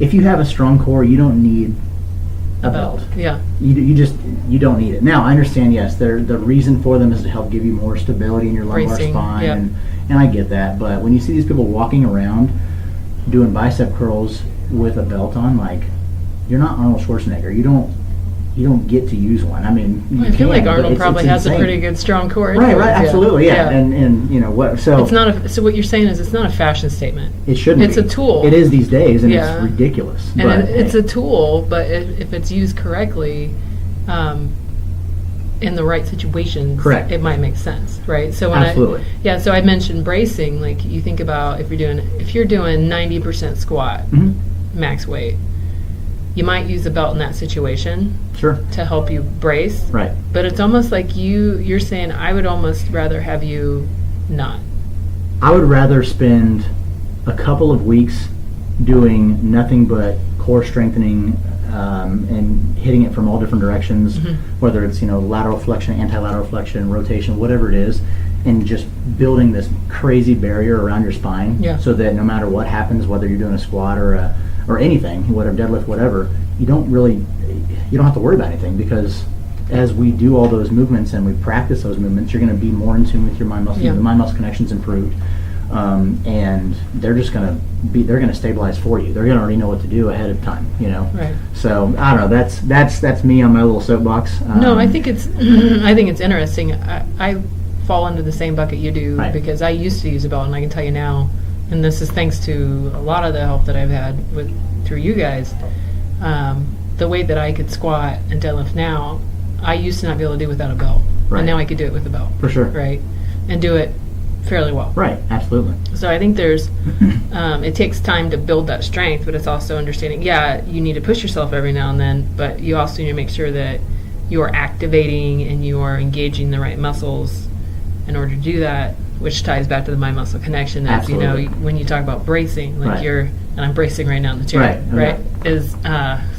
if you have a strong core, you don't need a belt. Yeah. You don't need it. Now, I understand, yes, the reason for them is to help give you more stability in your lumbar spine, and I get that. But when you see these people walking around doing bicep curls with a belt on, like, you're not Arnold Schwarzenegger. You don't get to use one. I feel like Arnold probably has a pretty good strong core. Right, absolutely, yeah. And what? So it's not. So what you're saying is it's not a fashion statement. It shouldn't. It's a tool. It is these days, and it's ridiculous. And it's a tool, but if it's used correctly, in the right situations, correct, it might make sense, right? So absolutely. So I mentioned bracing. Like, you think about if you're doing 90% squat, max weight. You might use a belt in that situation to help you brace. Right. But it's almost like you're saying, I would almost rather have you not. I would rather spend a couple of weeks doing nothing but core strengthening and hitting it from all different directions, whether it's lateral flexion, anti-lateral flexion, rotation, whatever it is, and just building this crazy barrier around your spine so that no matter what happens, whether you're doing a squat or anything, whatever, deadlift, whatever, you don't have to worry about anything, because as we do all those movements and we practice those movements, you're going to be more in tune with your mind muscle. The mind muscle connection's improved, and they're going to stabilize for you. They're going to already know what to do ahead of time. Right. So I don't know. That's me on my little soapbox. No, I think it's interesting. I fall into the same bucket you do, because I used to use a belt, and I can tell you now, and this is thanks to a lot of the help that I've had through you guys. The way that I could squat and deadlift now, I used to not be able to do without a belt, and now I could do it with a belt. For sure. Right, and do it fairly well. Right, absolutely. So I think there's, it takes time to build that strength, but it's also understanding, you need to push yourself every now and then, but you also need to make sure that you are activating and you are engaging the right muscles in order to do that, which ties back to the mind muscle connection. As you know, when you talk about bracing, like and I'm bracing right now in the chair, right? Is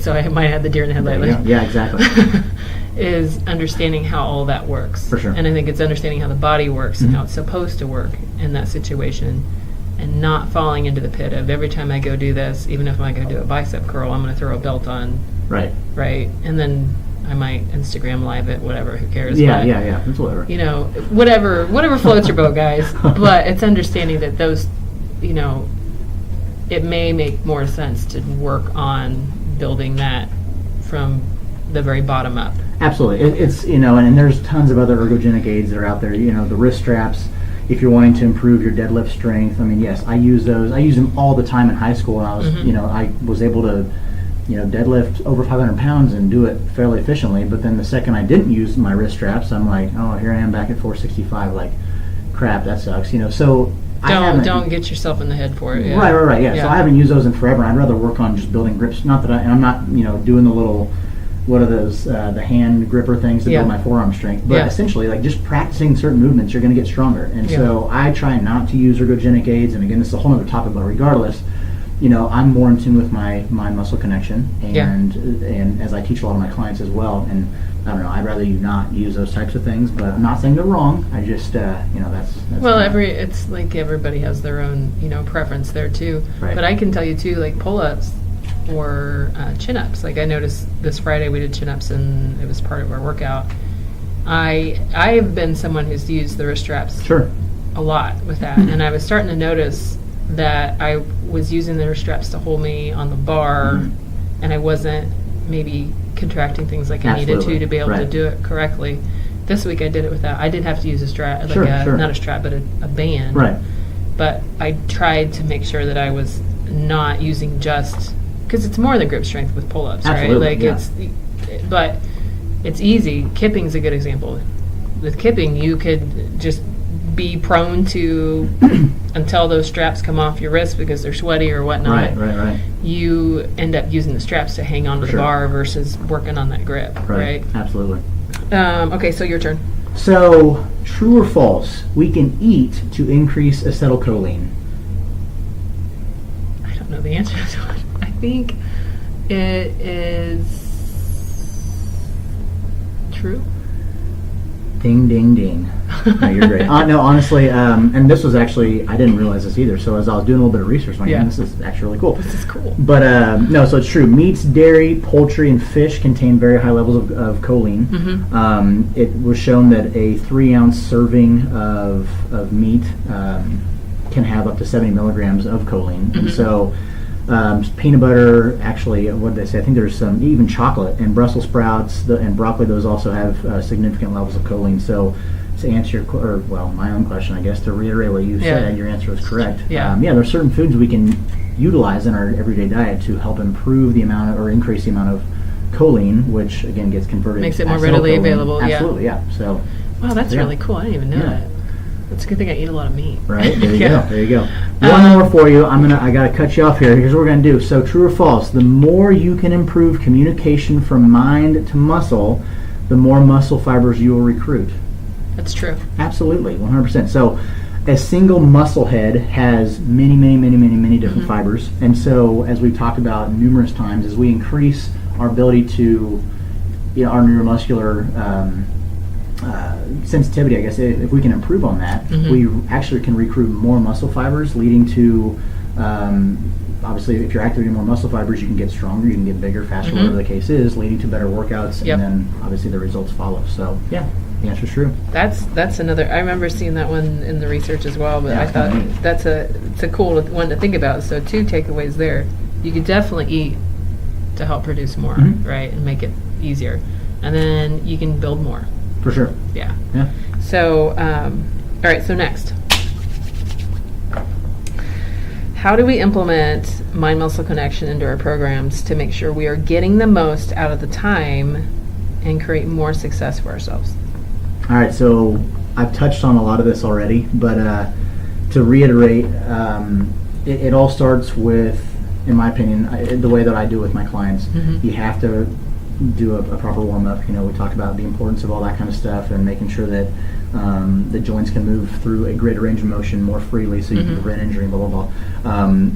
so I might have the deer in the headlight. Yeah, exactly. Is understanding how all that works. For sure. And I think it's understanding how the body works and how it's supposed to work in that situation, and not falling into the pit of every time I go do this, even if I go do a bicep curl, I'm going to throw a belt on. Right. And then I might Instagram live it, whatever, who cares? Yeah, it's whatever. Whatever floats your boat, guys. But it's understanding that those, it may make more sense to work on building that from the very bottom up. Absolutely. It's and there's tons of other ergogenic aids that are out there. The wrist straps, if you're wanting to improve your deadlift strength. I mean, yes, I use those. I use them all the time in high school, and I was, I was able to, deadlift over 500 pounds and do it fairly efficiently. But then the second I didn't use my wrist straps, I'm like, oh, here I am back at 465. Like, crap, that sucks. So don't get yourself in the head for it. Yeah. Right. Yeah. So I haven't used those in forever. I'd rather work on just building grips. Not that I'm not, doing the little, what are those, the hand gripper things to build my forearm strength. But essentially, like, just practicing certain movements, you're going to get stronger. And so I try not to use ergogenic aids. And again, this is a whole other topic, but regardless, I'm more in tune with my mind muscle connection, and as I teach a lot of my clients as well. And I don't know, I'd rather you not use those types of things, but I'm not saying they're wrong. I just, that's well, it's like everybody has their own, preference there too. Right. But I can tell you too, like pull-ups or chin-ups. Like I noticed this Friday we did chin-ups, and it was part of our workout. I've been someone who's used the wrist straps a lot with that, and I was starting to notice that I was using the wrist straps to hold me on the bar, and I wasn't maybe contracting things like I needed to be able to do it correctly. This week I did it without. I did have to use a strap, not a strap, but a band. Right. But I tried to make sure that I was not using just, because it's more than grip strength with pull-ups, right? Like but it's easy. Kipping's a good example. With kipping, you could just be prone to until those straps come off your wrist because they're sweaty or whatnot. Right. You end up using the straps to hang onto the bar versus working on that grip. Right. Absolutely. Okay, so your turn. So, true or false? We can eat to increase acetylcholine. I don't know the answer to it. I think it is true. Ding, ding, ding. No, you're great. No, honestly, and this was actually, I didn't realize this either, so as I was doing a little bit of research, this is actually really cool. This is cool. But, no, so it's true. Meats, dairy, poultry, and fish contain very high levels of choline. It was shown that a 3-ounce serving of meat can have up to 70 milligrams of choline. And so peanut butter, actually, what did they say? I think there's some, even chocolate and Brussels sprouts and broccoli, those also have significant levels of choline. So to answer my own question, I guess, to reiterate what you said, your answer was correct. There are certain foods we can utilize in our everyday diet to help improve the amount or increase the amount of choline, which again gets converted. Makes it more readily available. Absolutely, So, wow, that's really cool. I didn't even know that. It's a good thing I eat a lot of meat. Right, there you go. One more for you. I got to cut you off here. Here's what we're going to do. So, true or false? The more you can improve communication from mind to muscle, the more muscle fibers you will recruit. That's true. Absolutely, 100%. So, a single muscle head has many different fibers. And so, as we've talked about numerous times, as we increase our ability to, our neuromuscular sensitivity, I guess, if we can improve on that, we actually can recruit more muscle fibers, leading to Obviously, if you're activating more muscle fibers, you can get stronger, you can get bigger, faster, whatever the case is, leading to better workouts, and then obviously the results follow. So, yeah, the answer's true. That's another. I remember seeing that one in the research as well, but I thought it's a cool one to think about. So 2 takeaways there. You can definitely eat to help produce more, right, and make it easier, and then you can build more. For sure. Yeah. Yeah. So, all right. So next. How do we implement mind-muscle connection into our programs to make sure we are getting the most out of the time and create more success for ourselves? All right, so I've touched on a lot of this already, but to reiterate, it all starts with, in my opinion, the way that I do with my clients. You have to do a proper warm-up. We talk about the importance of all that kind of stuff and making sure that the joints can move through a greater range of motion more freely so you can prevent injury, blah, blah, blah.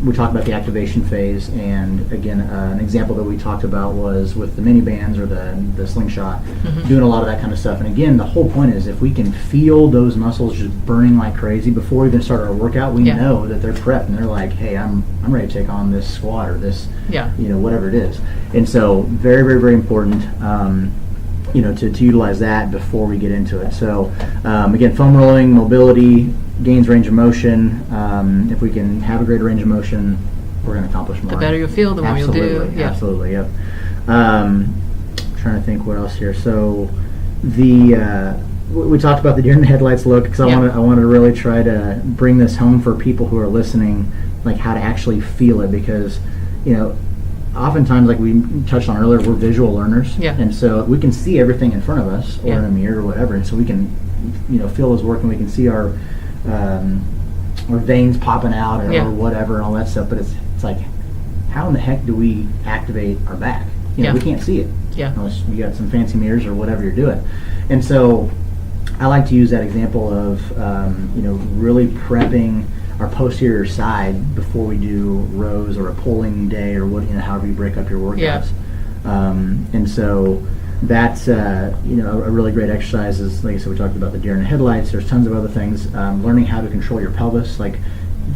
We talked about the activation phase, and again, an example that we talked about was with the mini bands or the slingshot, doing a lot of that kind of stuff. And again, the whole point is if we can feel those muscles just burning like crazy before we even start our workout, we know that they're prepped and they're like, hey, I'm ready to take on this squat or this, whatever it is. And so very, very, very important. To utilize that before we get into it. So again, foam rolling, mobility, gains range of motion. If we can have a greater range of motion, we're going to accomplish more. The better you'll feel, the more you'll do. Yeah. Absolutely, yep. Trying to think what else here. So we talked about the deer in the headlights look, because I wanted to really try to bring this home for people who are listening, like how to actually feel it, because oftentimes, like we touched on earlier, we're visual learners, and so we can see everything in front of us or in a mirror or whatever, and so we can, feel those working. We can see our veins popping out or whatever and all that stuff. But it's like, how in the heck do we activate our back? We can't see it unless you got some fancy mirrors or whatever you're doing. And so I like to use that example of really prepping our posterior side before we do rows or a pulling day or however you break up your workouts. And so that's a really great exercise. Is, like I said, we talked about the deer in the headlights. There's tons of other things. Learning how to control your pelvis. Like,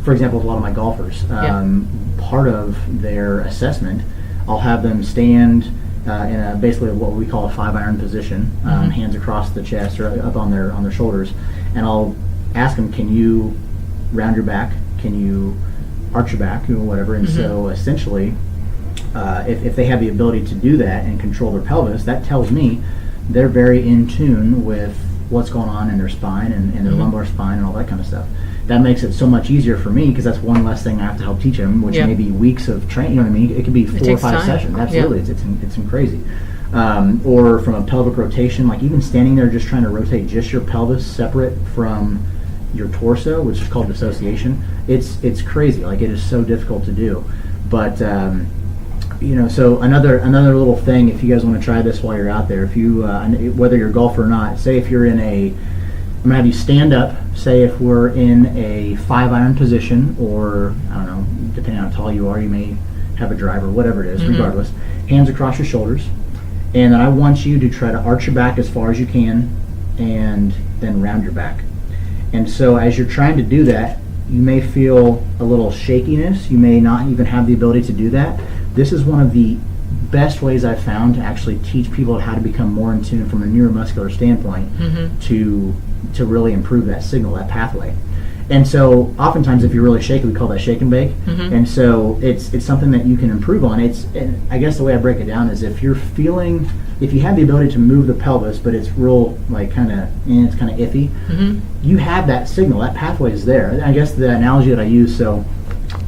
for example, with a lot of my golfers, part of their assessment, I'll have them stand in basically what we call a 5-iron position, hands across the chest or up on their shoulders, and I'll ask them, can you round your back, can you arch your back, whatever. And so essentially, if they have the ability to do that and control their pelvis, that tells me they're very in tune with what's going on in their spine and their lumbar spine and all that kind of stuff. That makes it so much easier for me, because that's one less thing I have to help teach them, which may be weeks of training. You know what I mean? It could be 4 or 5 sessions. Absolutely, it's crazy. Or from a pelvic rotation, like even standing there just trying to rotate just your pelvis separate from your torso, which is called dissociation. It's crazy. Like, it is so difficult to do. But so another little thing, if you guys want to try this while you're out there, if you whether you're a golfer or not, say if you're I'm gonna have you stand up. Say if we're in a 5-iron position, or I don't know, depending on how tall you are, you may have a driver, whatever it is. Regardless, hands across your shoulders, and I want you to try to arch your back as far as you can, and then round your back. And so as you're trying to do that, you may feel a little shakiness. You may not even have the ability to do that. This is one of the best ways I've found to actually teach people how to become more in tune from a neuromuscular standpoint to really improve that signal, that pathway. And so oftentimes if you're really shaky, we call that shake and bake. And so it's something that you can improve on. And I guess the way I break it down is if you have the ability to move the pelvis, but it's real, like, it's kind of iffy, you have that signal, that pathway is there. I guess the analogy that I use, so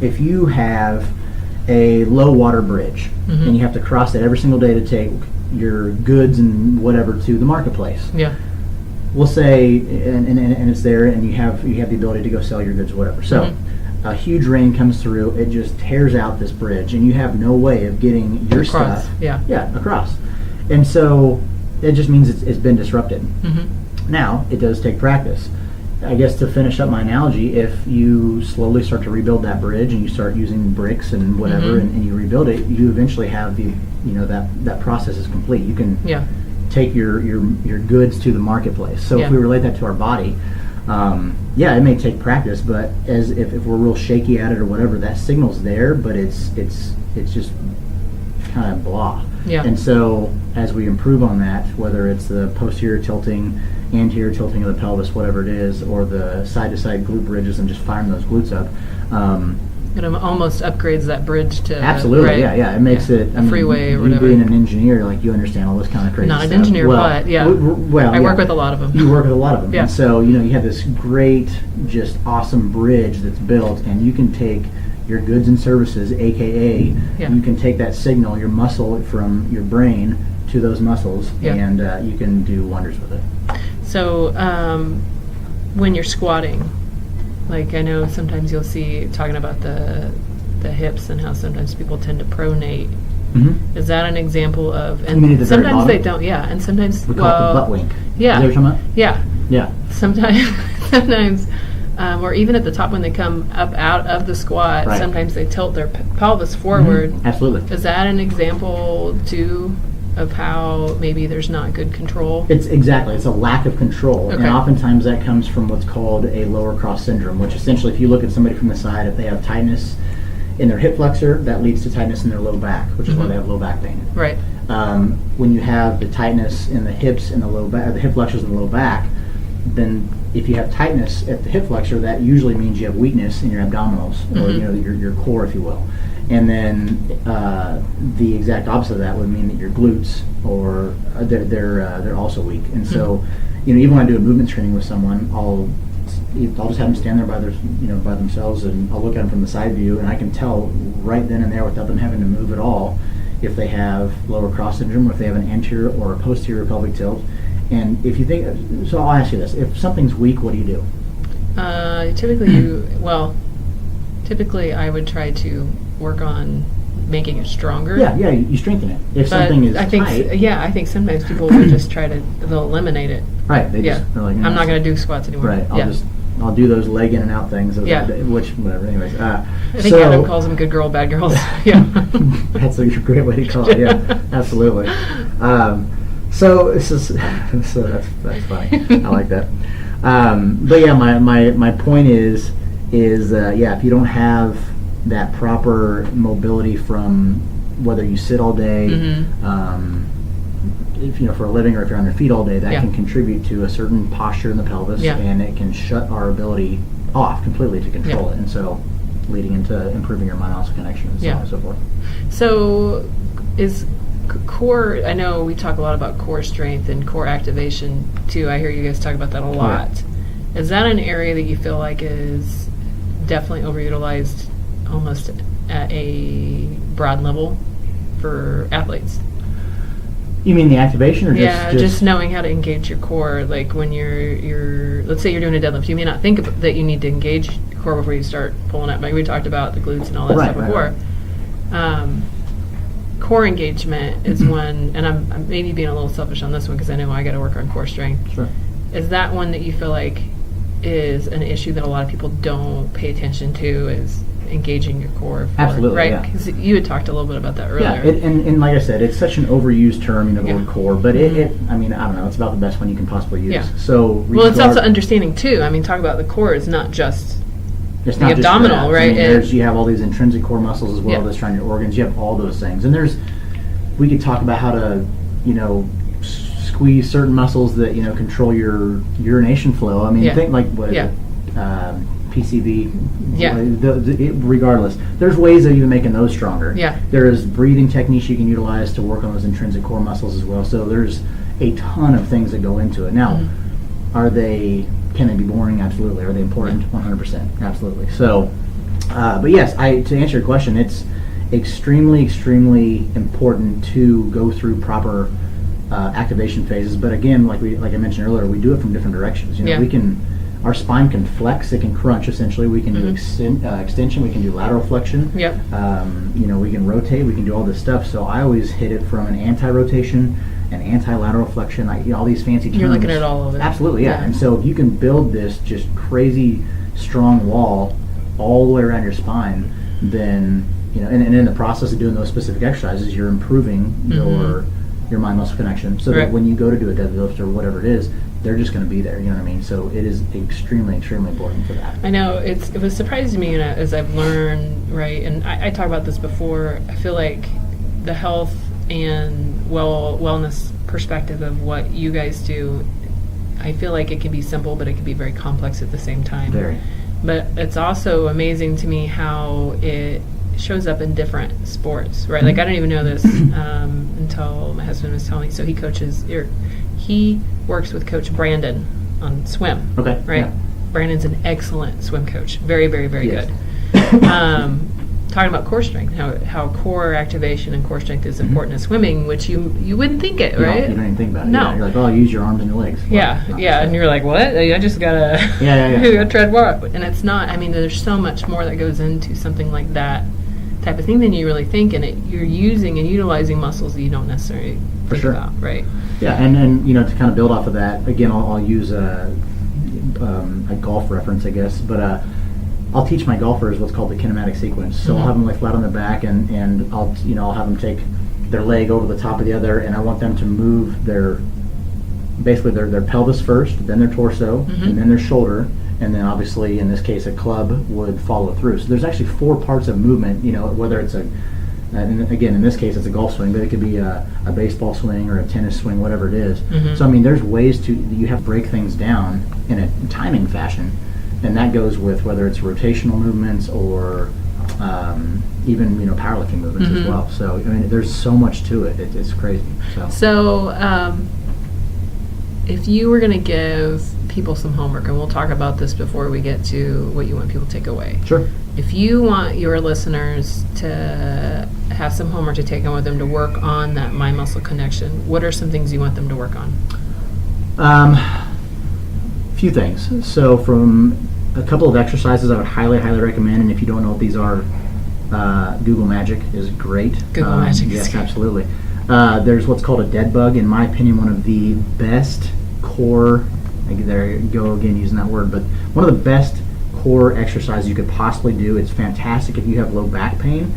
if you have a low water bridge and you have to cross it every single day to take your goods and whatever to the marketplace. We'll say, and it's there, and you have the ability to go sell your goods or whatever. So a huge rain comes through, it just tears out this bridge, and you have no way of getting your stuff across. And so it just means it's been disrupted. Now, it does take practice. I guess to finish up my analogy, if you slowly start to rebuild that bridge and you start using bricks and whatever, and you rebuild it, you eventually have that process is complete. You can take your goods to the marketplace. So if we relate that to our body, Yeah, it may take practice, but as if we're real shaky at it or whatever, that signal's there, but it's just kind of blah. Yeah. And so as we improve on that, whether it's the posterior tilting, anterior tilting of the pelvis, whatever it is, or the side-to-side glute bridges and just firing those glutes up. It almost upgrades that bridge to Absolutely, right? yeah. It makes it a freeway or you whatever. being an engineer, like you understand all this kind of crazy Not stuff. an engineer, but yeah. Well, I work with a lot of them. You work with a lot of them, Yeah. and so you have this great, just awesome bridge that's built, and you can take your goods and services, aka you can take that signal, your muscle from your brain to those muscles, and you can do wonders with it. So when you're squatting, like I know sometimes you'll see talking about the hips and how sometimes people tend to pronate. Mm-hmm. Is that an example of? And You mean at the very sometimes bottom? they don't. Yeah, and sometimes We call it the butt wink. Yeah. Is that what you're talking about? Yeah. Yeah. Sometimes, or even at the top when they come up out of the squat, Right. sometimes they tilt their pelvis forward. Mm-hmm. Absolutely. Is that an example too of how maybe there's not good control? It's a lack of control, Okay. and oftentimes that comes from what's called a lower cross syndrome, which essentially, if you look at somebody from the side, if they have tightness in their hip flexor, that leads to tightness in their low back, which is why they have low back pain. Right. When you have the tightness in the hips and the low back, the hip flexors and the low back, then if you have tightness at the hip flexor, that usually means you have weakness in your abdominals, or your core, if you will. And then the exact opposite of that would mean that your glutes, or they're also weak. And so, even when I do a movement training with someone, I'll just have them stand there by themselves, and I'll look at them from the side view, and I can tell right then and there, without them having to move at all, if they have lower cross syndrome, or if they have an anterior or a posterior pelvic tilt. And if you think, so I'll ask you this: if something's weak, what do you do? Typically I would try to work on making it stronger. Yeah, you strengthen it. If something is I think tight, I think sometimes people will just they'll eliminate it. right? They're like, I'm not going to do squats anymore. Right. I'll do those leg in and out things. Which whatever. Anyways, I think Adam calls them good girl, bad girls. Yeah. That's a great way to call it. Yeah, absolutely. So that's funny. I like that. But yeah, my point is if you don't have that proper mobility from whether you sit all day, if for a living, or if you're on your feet all day, that can contribute to a certain posture in the pelvis, and it can shut our ability off completely to control it, and so leading into improving your mind-muscle connection and so on and so forth. So is core, I know we talk a lot about core strength and core activation too. I hear you guys talk about that a lot. Right. Is that an area that you feel like is definitely overutilized almost at a broad level for athletes? You mean the activation, or just knowing how to engage your core? Like when you're let's say you're doing a deadlift, you may not think that you need to engage your core before you start pulling up. Like we talked about the glutes and all that stuff before. Core engagement is one, and I'm maybe being a little selfish on this one because I know I got to work on core strength. Sure. Is that one that you feel like is an issue that a lot of people don't pay attention to, is engaging your core? Absolutely, right? yeah. Because you had talked a little bit about that earlier. Yeah, and like I said, it's such an overused term, the word core, but I mean, I don't know, it's about the best one you can possibly use. Yeah. So it's also understanding too. I mean, talk about the core is not just it's the not abdominal, just right? I mean, you have all these intrinsic core muscles as well that's trying your organs. You have all those things, and we could talk about how to, squeeze certain muscles that control your urination flow. I mean, think like what is it? PCB. Yeah. Regardless, there's ways of even making those stronger. Yeah. There's breathing techniques you can utilize to work on those intrinsic core muscles as well. So there's a ton of things that go into it. Now, can they be boring? Absolutely. Are they important? 100%. Absolutely. So, but yes, to answer your question, it's extremely, extremely important to go through proper activation phases. But again, like I mentioned earlier, we do it from different directions. Our spine can flex, it can crunch essentially. We can do extension, we can do lateral flexion. Yep. We can rotate, we can do all this stuff. So I always hit it from an anti-rotation, an anti-lateral flexion, all these fancy terms. You're looking at all of it. Absolutely, yeah. And so if you can build this just crazy strong wall all the way around your spine, then and in the process of doing those specific exercises, you're improving your your mind-muscle connection, so that when you go to do a deadlift or whatever it is, they're just going to be there. You know what I mean? So it is extremely, extremely important for that. I know it was surprising to me as I've learned, right? And I talked about this before. I feel like the health and wellness perspective of what you guys do, I feel like it can be simple, but it can be very complex at the same time. Very. But it's also amazing to me how it shows up in different sports, right? Like I didn't even know this until my husband was telling me. So he works with Coach Brandon on swim. Okay. Right. Yeah. Brandon's an excellent swim coach. Very, very, very Yes. good. Talking about core strength, how core activation and core strength is important in swimming, which you wouldn't think it, right? You don't even think about it. No. Yeah, you're like, oh, use your arms and your legs. Yeah, Well, and you're like, what? I just gotta tread water. And it's not. I mean, there's so much more that goes into something like that type of thing than you really think, and you're using and utilizing muscles that you don't necessarily think about, right? Yeah, and to kind of build off of that, again, I'll use a golf reference, I guess, but I'll teach my golfers what's called the kinematic sequence. So I'll have them lay flat on their back, and I'll have them take their leg over the top of the other, and I want them to move their pelvis first, then their torso, and then their shoulder, and then obviously in this case a club would follow through. So there's actually 4 parts of movement, whether it's and again in this case it's a golf swing, but it could be a baseball swing or a tennis swing, whatever it is. So I mean there's ways you have to break things down in a timing fashion, and that goes with whether it's rotational movements or even powerlifting movements as well. So I mean there's so much to it. It's crazy. So if you were going to give people some homework, and we'll talk about this before we get to what you want people to take away. Sure. If you want your listeners to have some homework to take on with them to work on that mind-muscle connection, what are some things you want them to work on? Few things. So from a couple of exercises I would highly, highly recommend, and if you don't know what these are, Google Magic is great. Google Magic is yes, great. Absolutely. There's what's called a dead bug, in my opinion, one of the best core, there you go again using that word, but one of the best core exercises you could possibly do. It's fantastic if you have low back pain.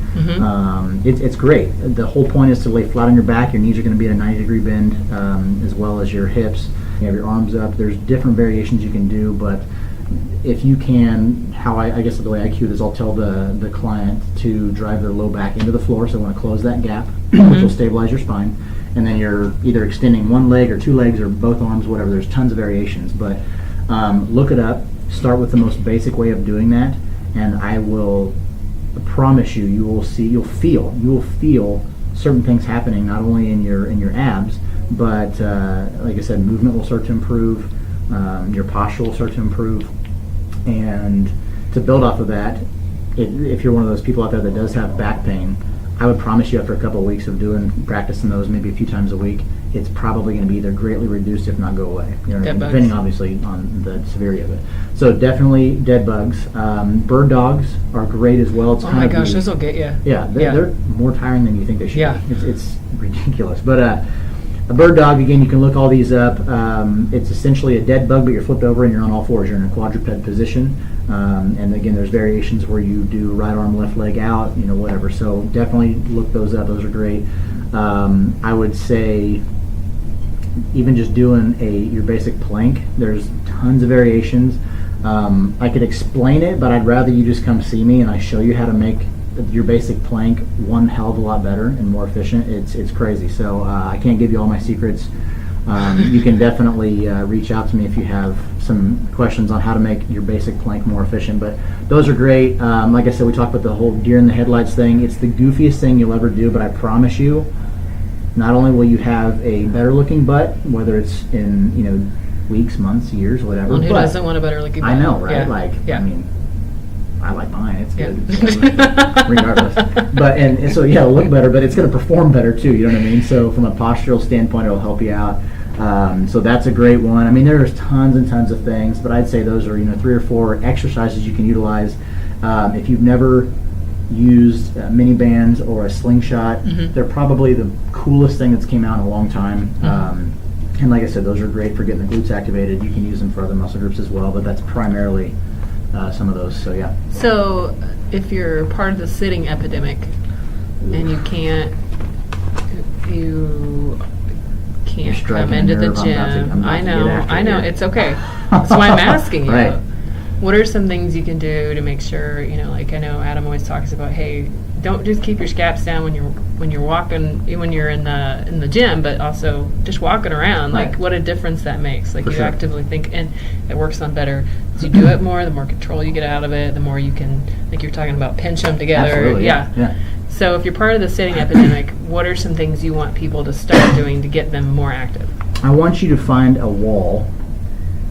It's great. The whole point is to lay flat on your back. Your knees are going to be at a 90-degree bend, as well as your hips. You have your arms up. There's different variations you can do, but if you can, I guess the way I cue this, I'll tell the client to drive their low back into the floor, so I want to close that gap, which will stabilize your spine, and then you're either extending one leg or 2 legs or both arms, whatever. There's tons of variations, but look it up. Start with the most basic way of doing that, and I will promise you will feel certain things happening, not only in your abs, but like I said, movement will start to improve, your posture will start to improve, and to build off of that, if you're one of those people out there that does have back pain, I would promise you after a couple of weeks of practicing those maybe a few times a week, it's probably going to be either greatly reduced, if not go away. Depending obviously on the severity of it. So definitely dead bugs. Bird dogs are great as well. It's oh my gosh, those will get you. Yeah, they're more tiring than you think they should be. It's ridiculous. But a bird dog, again, you can look all these up. It's essentially a dead bug, but you're flipped over and you're on all fours. You're in a quadruped position. And again, there's variations where you do right arm, left leg out, whatever. So definitely look those up. Those are great. I would say even just doing your basic plank, there's tons of variations. I could explain it, but I'd rather you just come see me and I show you how to make your basic plank one hell of a lot better and more efficient. It's crazy. So I can't give you all my secrets. You can definitely reach out to me if you have some questions on how to make your basic plank more efficient. But those are great. Like I said, we talked about the whole deer in the headlights thing. It's the goofiest thing you'll ever do, but I promise you, not only will you have a better looking butt, whether it's in weeks, months, years, whatever. Well, who doesn't want a better looking butt? I know, right? Yeah. I mean, I like mine. It's good. Regardless. But and so it'll look better, but it's going to perform better too. You know what I mean? So from a postural standpoint, it'll help you out. So that's a great one. I mean, there's tons and tons of things, but I'd say those are 3 or 4 exercises you can utilize. If you've never used mini bands or a slingshot, they're probably the coolest thing that's came out in a long time. And like I said, those are great for getting the glutes activated. You can use them for other muscle groups as well, but that's primarily some of those. So yeah. So if you're part of the sitting epidemic and you can't striking come a into the nerve. gym. I'm about to I know. here. It's okay. That's why I'm asking you. Right. What are some things you can do to make sure, like I know Adam always talks about, hey, don't just keep your scaps down when you're walking, when you're in the gym, but also just walking around. Right. Like what a difference that makes. Like For you sure. actively think, and it works on better. As you do it more, the more control you get out of it, the more you can, like you're talking about, pinch them together. Absolutely, yeah. So if you're part of the sitting epidemic, what are some things you want people to start doing to get them more active? I want you to find a wall,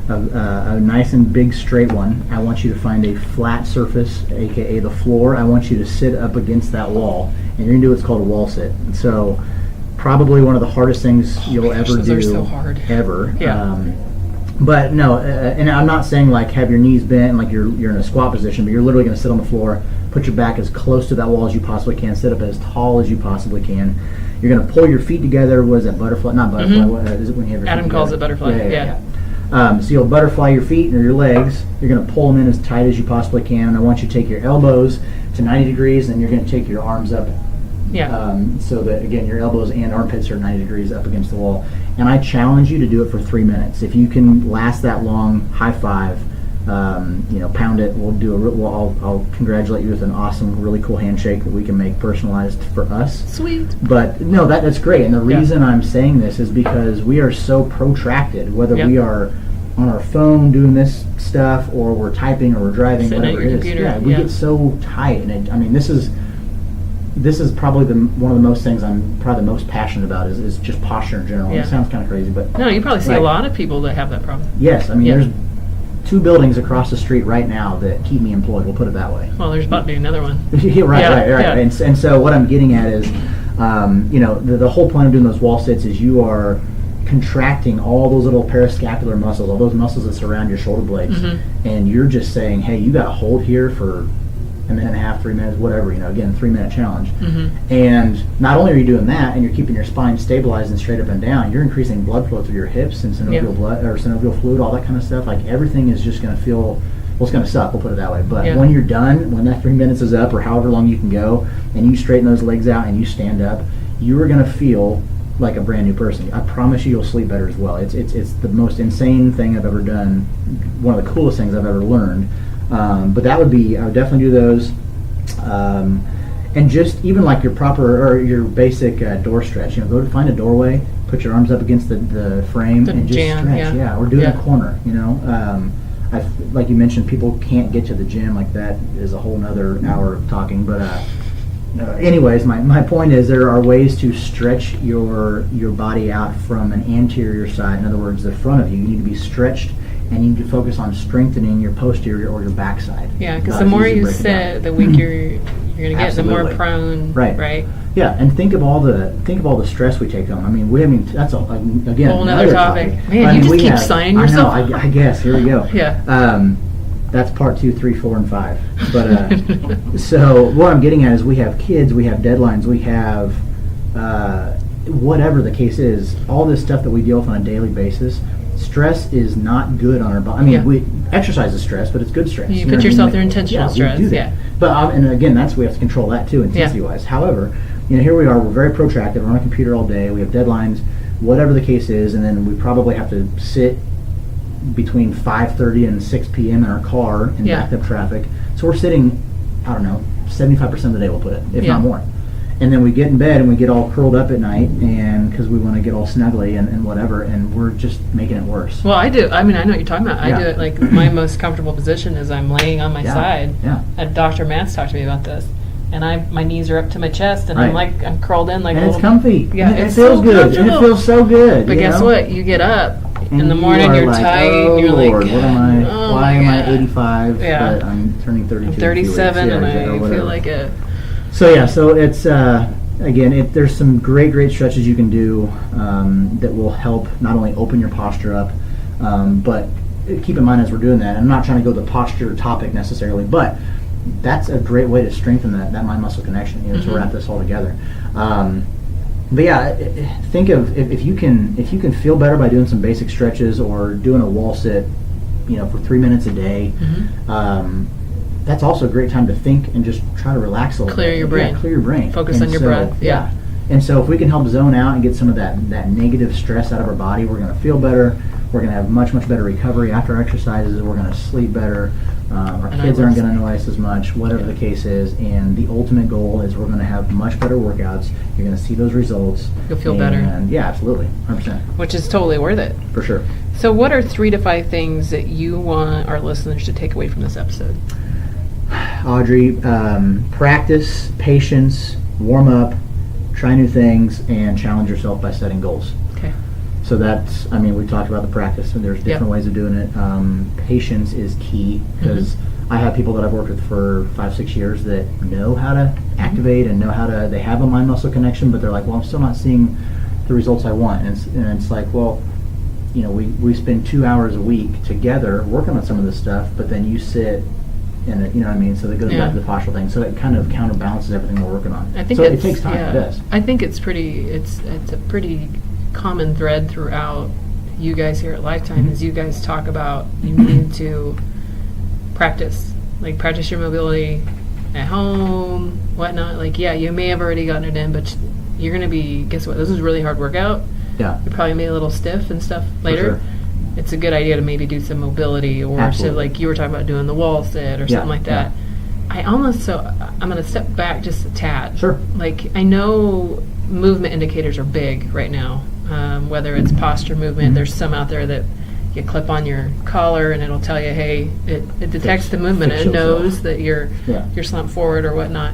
a nice and big straight one. I want you to find a flat surface, aka the floor. I want you to sit up against that wall, and you're gonna do what's called a wall sit. So probably one of the hardest things you'll ever those do are so hard. ever. Yeah. But no, and I'm not saying like have your knees bent and like you're in a squat position, but you're literally going to sit on the floor, put your back as close to that wall as you possibly can, sit up as tall as you possibly can. You're going to pull your feet together. What is that, butterfly? Not butterfly. Mm-hmm. What is it when you have your Adam feet calls together? it butterfly. Yeah. So you'll butterfly your feet or your legs. You're going to pull them in as tight as you possibly can. I want you to take your elbows to 90 degrees, and you're going to take your arms up. Yeah. So that, again, your elbows and armpits are 90 degrees up against the wall. And I challenge you to do it for 3 minutes. If you can last that long, high five, pound it. I'll congratulate you with an awesome, really cool handshake that we can make personalized for us. Sweet. But no, that's great. And the reason I'm saying this is because we are so protracted, whether we are on our phone doing this stuff or we're typing or we're driving, Sitting whatever at your it is. computer. Yeah, we get so tight. And this is probably one of the most things I'm probably the most passionate about is just posture in general. Yeah. It sounds kind of crazy, but No, you probably see a lot of people that have that problem. yes, there's 2 buildings across the street right now that keep me employed. We'll put it that way. Well, there's about to be another one. Yeah, right. Yeah. And so what I'm getting at is, the whole point of doing those wall sits is you are contracting all those little parascapular muscles, all those muscles that surround your shoulder blades, and you're just saying, hey, you got to hold here for a minute and a half, 3 minutes, whatever, again, 3-minute challenge. And not only are you doing that and you're keeping your spine stabilized and straight up and down, you're increasing blood flow through your hips and synovial blood or synovial fluid, all that kind of stuff. Like everything is just going to feel, well, it's going to suck, we'll put it that way. But when you're done, when that 3 minutes is up or however long you can go, and you straighten those legs out and you stand up, you are going to feel like a brand new person. I promise you'll sleep better as well. It's the most insane thing I've ever done, one of the coolest things I've ever learned. But I would definitely do those. And just even like your proper or your basic door stretch, go to find a doorway, put your arms up against the frame and just stretch. Or do it in a corner, like you mentioned, people can't get to the gym. Like that is a whole nother hour of talking, but anyways, my point is there are ways to stretch your body out from an anterior side. In other words, the front of you need to be stretched, and you need to focus on strengthening your posterior or your backside. Yeah, because the more you sit, the weaker you're going to get, the more prone. Right. Yeah, and think of all the stress we take home. That's again whole another topic. Man, you just keep signing yourself. I know. I guess here we go. Yeah. That's part 2, 3, 4, and 5. But so what I'm getting at is we have kids, we have deadlines, we have whatever the case is. All this stuff that we deal with on a daily basis. Stress is not good on our body. We exercise is stress, but it's good stress. You put yourself through intentional stress. We do that. But and again, we have to control that too, intensity-wise. However, here we are. We're very protracted. We're on a computer all day. We have deadlines, whatever the case is, and then we probably have to sit between 5:30 and 6 p.m. in our car in backed up traffic. So we're sitting, 75% of the day, we'll put it, if not more. And then we get in bed and we get all curled up at night, and because we want to get all snuggly and whatever, and we're just making it worse. Well, I do. I know what you're talking about. I do it like my most comfortable position is I'm laying on my side. Yeah. And Dr. Matz talked to me about this. And my knees are up to my chest, and I'm curled in like and a it's comfy. Yeah, it feels good. And it feels so good. But guess what? You get up in the morning, you're like, tight, oh, you're Lord, like, what am I? oh why my am I God. 85? Yeah. But I'm turning 32. I'm 37, and I or feel like a. So it's again, there's some great stretches you can do that will help not only open your posture up, but keep in mind as we're doing that. I'm not trying to go to the posture topic necessarily, but that's a great way to strengthen that mind-muscle connection, to wrap this all together. But yeah, think of if you can feel better by doing some basic stretches or doing a wall sit, for 3 minutes a day. That's also a great time to think and just try to relax a little bit. Clear your brain. Clear your brain. Focus on your breath. Yeah. And so if we can help zone out and get some of that negative stress out of our body, we're going to feel better. We're going to have much better recovery after our exercises. We're going to sleep better. Our kids aren't going to annoy us as much, whatever the case is. And the ultimate goal is we're going to have much better workouts. You're going to see those results. You'll feel better. Yeah, absolutely, 100%. Which is totally worth it. For sure. So what are 3 to 5 things that you want our listeners to take away from this episode? Audrey, practice, patience, warm up, try new things, and challenge yourself by setting goals. Okay. So that's, we talked about the practice, and there's different ways of doing it. Patience is key, because I have people that I've worked with for 5-6 years that know how to activate and know how to, they have a mind-muscle connection, but they're like, well, I'm still not seeing the results I want. And it's like, well, we spend 2 hours a week together working on some of this stuff, but then you sit and so that goes back to the postural thing. So it kind of counterbalances everything we're working on. I think it takes time. It does. I think it's a pretty common thread throughout you guys here at Lifetime is you guys talk about you need to practice your mobility at home, whatnot. You may have already gotten it in, but you're going to be, guess what? This is a really hard workout. Yeah. You're probably made a little stiff and stuff later. It's a good idea to maybe do some mobility, or like you were talking about doing the wall sit or something like that. I'm going to step back just a tad. Sure. I know movement indicators are big right now, whether it's posture movement. There's some out there that you clip on your collar and it'll tell you, hey, it detects the movement. It knows that you're slumped forward or whatnot.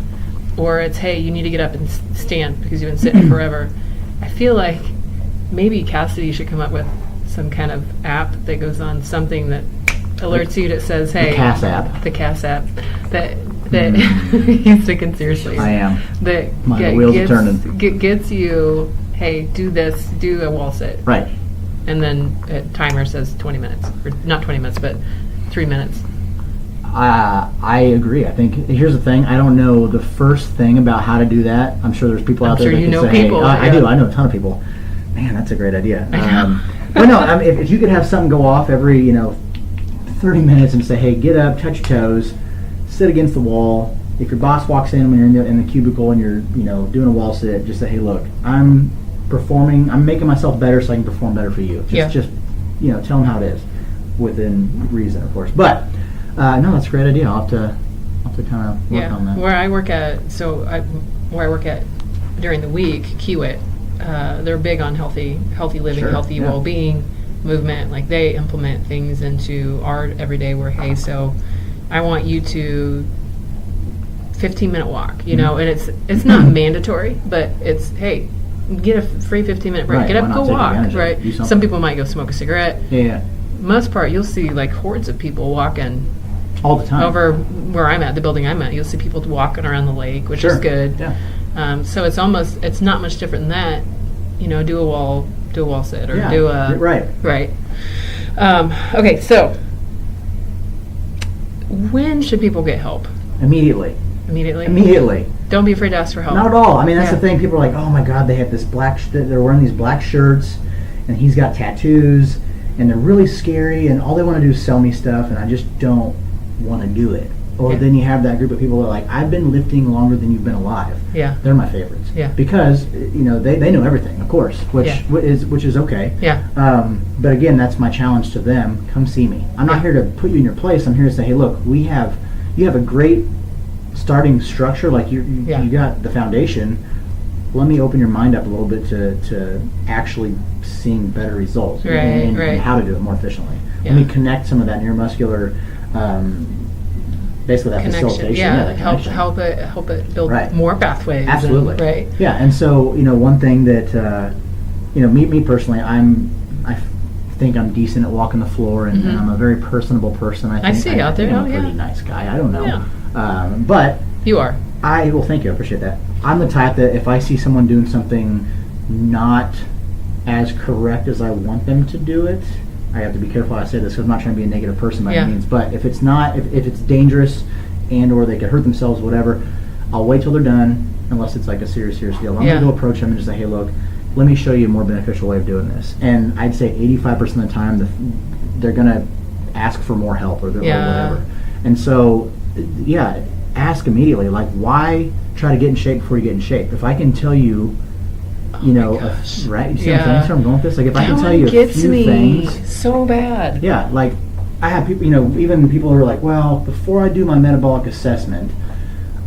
Or it's, hey, you need to get up and stand because you've been sitting forever. I feel like maybe Cassidy should come up with some kind of app that goes on, something that alerts you that says, hey, the Cass app that he's taken seriously. I am. That wheels are turning. Gets you, hey, do this, do a wall sit. Right. And then a timer says 20 minutes, or not 20 minutes, but 3 minutes. I agree. I think here's the thing. I don't know the first thing about how to do that. I'm sure there's people out there that can say, people. Hey, I do. I know a ton of people. Man, that's a great idea. But no, if you could have something go off every 30 minutes and say, hey, get up, touch your toes, sit against the wall. If your boss walks in when you're in the cubicle and you're doing a wall sit, just say, hey, look, I'm making myself better so I can perform better for you. Just tell them how it is, within reason, of course. But no, that's a great idea. I'll have to kind of work on that. Where I work at during the week, Kiewit, they're big on healthy living, healthy well-being, movement. They implement things into our everyday where, hey, so I want you to 15-minute walk, and it's not mandatory, but it's, hey, get a free 15-minute break. Get up, go walk, right? Some people might go smoke a cigarette. Yeah. Most part, you'll see hordes of people walking all the time. Over where I'm at, the building I'm at, you'll see people walking around the lake, which is good. Yeah. So it's not much different than that. Do a wall sit or do a right. Okay, so when should people get help? Immediately. Don't be afraid to ask for help. Not at all. That's the thing. People are like, oh my God, they have this they're wearing these black shirts, and he's got tattoos, and they're really scary, and all they want to do is sell me stuff, and I just don't want to do it. Or then you have that group of people that are like, I've been lifting longer than you've been alive. Yeah. They're my favorites. Yeah. Because, they know everything, of course, which is okay. Yeah. But again, that's my challenge to them. Come see me. I'm not here to put you in your place. I'm here to say, hey, look, you have a great starting structure. You got the foundation. Let me open your mind up a little bit to actually seeing better results and how to do it more efficiently. Let me connect some of that neuromuscular, basically that facilitation. Yeah, help it build more pathways. Absolutely. Yeah, and so one thing that me personally, I think I'm decent at walking the floor, and I'm a very personable person. I see out there. I'm a pretty nice guy. I don't know. Yeah. But you are. Thank you. I appreciate that. I'm the type that if I see someone doing something not as correct as I want them to do it, I have to be careful how I say this because I'm not trying to be a negative person by any means. But if it's not, if it's dangerous and or they could hurt themselves, whatever, I'll wait till they're done unless it's a serious deal. I'm going to go approach them and just say, hey, look, let me show you a more beneficial way of doing this. And I'd say 85% of the time they're going to ask for more help or whatever. And so, ask immediately. Why try to get in shape before you get in shape? If I can tell you you know, gosh. right? You see what I'm saying? So I'm going with this. Like, if I can That tell one you a gets few me things, so bad. yeah, like I have people, you know, even people who are like, well, before I do my metabolic assessment,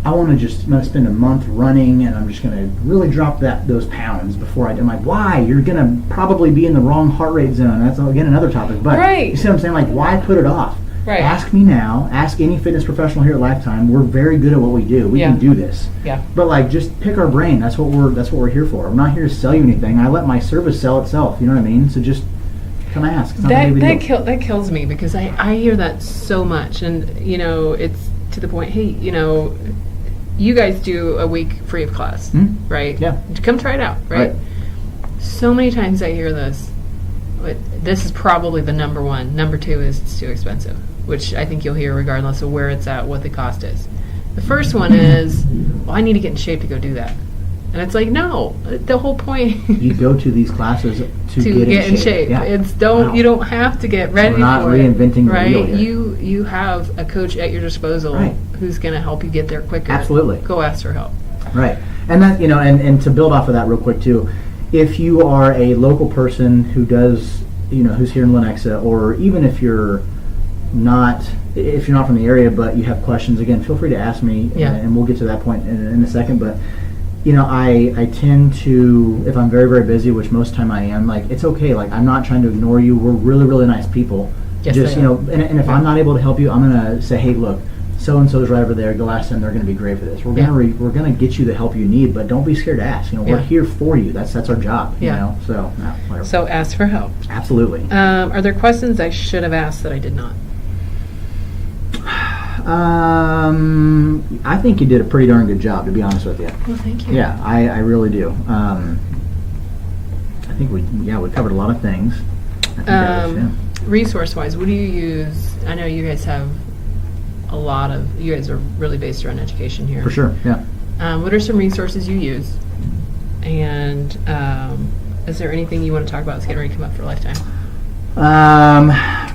I'm going to spend a month running, and I'm just going to really drop those pounds before I do. I'm like, why? You're going to probably be in the wrong heart rate zone. That's, again, another topic. But Right. you see what I'm saying? Like, why put it off? Right. Ask me now. Ask any fitness professional here at Lifetime. We're very good at what we do. We can do this. Yeah. But like, just pick our brain. That's what we're here for. I'm not here to sell you anything. I let my service sell itself. You know what I mean? So just come ask. It's not a big deal. That kills me, because I hear that so much, and you know, it's to the point. Hey, you know, you guys do a week free of class, right? Yeah. Come try it out, right? So many times I hear this. But this is probably the number one. Number two is it's too expensive, which I think you'll hear regardless of where it's at, what the cost is. The first one is, well, I need to get in shape to go do that. And it's like, no, the whole point You go to these classes to get in shape. Yeah. It's Wow. You don't have to get ready We're not for reinventing it, the right? wheel here. You have a coach at your disposal Right. who's going to help you get there quicker. Absolutely. Go ask for help. Right. And that, you know, and to build off of that real quick too, if you are a local person who does, you know, who's here in Lenexa, or even if you're not from the area but you have questions, again, feel free to ask me, and we'll get to that point in a second. But you know, I tend to, if I'm very, very busy, which most of the time I am, like, it's okay. Like, I'm not trying to ignore you. We're really, really nice people. Yes, just, you know, and if I'm not able to help you, I'm going to say, hey, look, so-and-so's right over there. Go ask them. They're going to be great for this. We're gonna get you the help you need, but don't be scared to ask. You know, we're here for you. That's our job, you know. So, whatever. So ask for help. Absolutely. Are there questions I should have asked that I did not? I think you did a pretty darn good job, to be honest with you. Well, thank you. Yeah, I really do. I think we covered a lot of things. I think Resource-wise, what do you use? I know you guys have you guys are really based around education here. For sure, yeah. What are some resources you use? And is there anything you want to talk about that's getting ready to come up for Lifetime?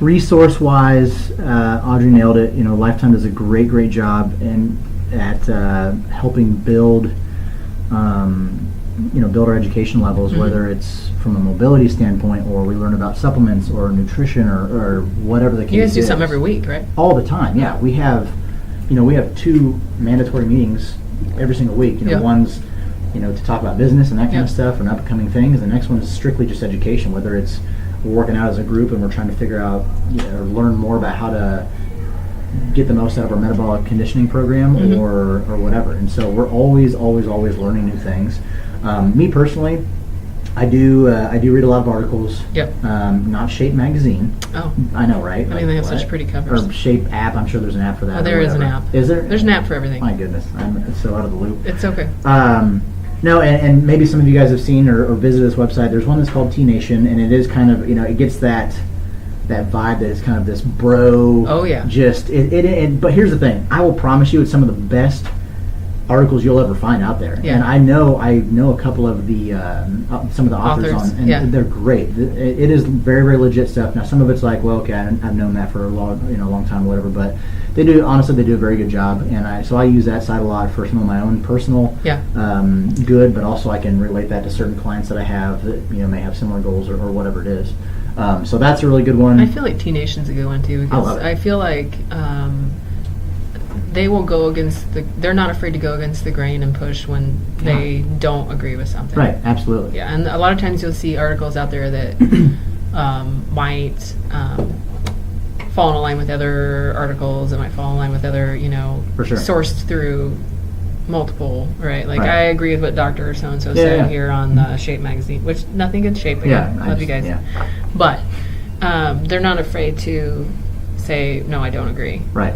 Resource-wise, Audrey nailed it. You know, Lifetime does a great job at helping build our education levels, whether it's from a mobility standpoint, or we learn about supplements or nutrition or whatever the case is. You guys do something every week, right? All the time, yeah. We have 2 mandatory meetings every single week. One's, to talk about business and that kind of stuff and upcoming things. The next one is strictly just education, whether it's we're working out as a group and we're trying to figure out or learn more about how to get the most out of our metabolic conditioning program or whatever. And so we're always learning new things. Me personally, I do read a lot of articles. Yep. Not Shape Magazine. Oh. I know, right? I mean, they have such pretty covers. Or Shape app. I'm sure there's an app for that. Oh, there is an app. Is there? There's an app for everything. My goodness, I'm so out of the loop. It's okay. No, and maybe some of you guys have seen or visited this website. There's one that's called T Nation, and it is kind of, it gets that vibe that it's kind of this bro. Oh yeah. Just but here's the thing. I will promise you, it's some of the best articles you'll ever find out there. Yeah. And I know a couple of the some of the authors on, and they're great. It is very, very legit stuff. Now some of it's like, well, okay, I've known that for a long time, whatever. But they do a very good job, and I use that site a lot for some of my own personal good, but also I can relate that to certain clients that I have that may have similar goals or whatever it is. So that's a really good one. I feel like T Nation's a good one too, because I feel like they will go they're not afraid to go against the grain and push when they don't agree with something. Right, absolutely. Yeah, and a lot of times you'll see articles out there that might fall in line with other articles, it might fall in line with other, For sure. sourced through multiple, right? Like, Right. I agree with what Dr. So-and-so said here on the Shape magazine, which nothing against Shape, again. Love you guys. Yeah. But they're not afraid to say, no, I don't agree. Right.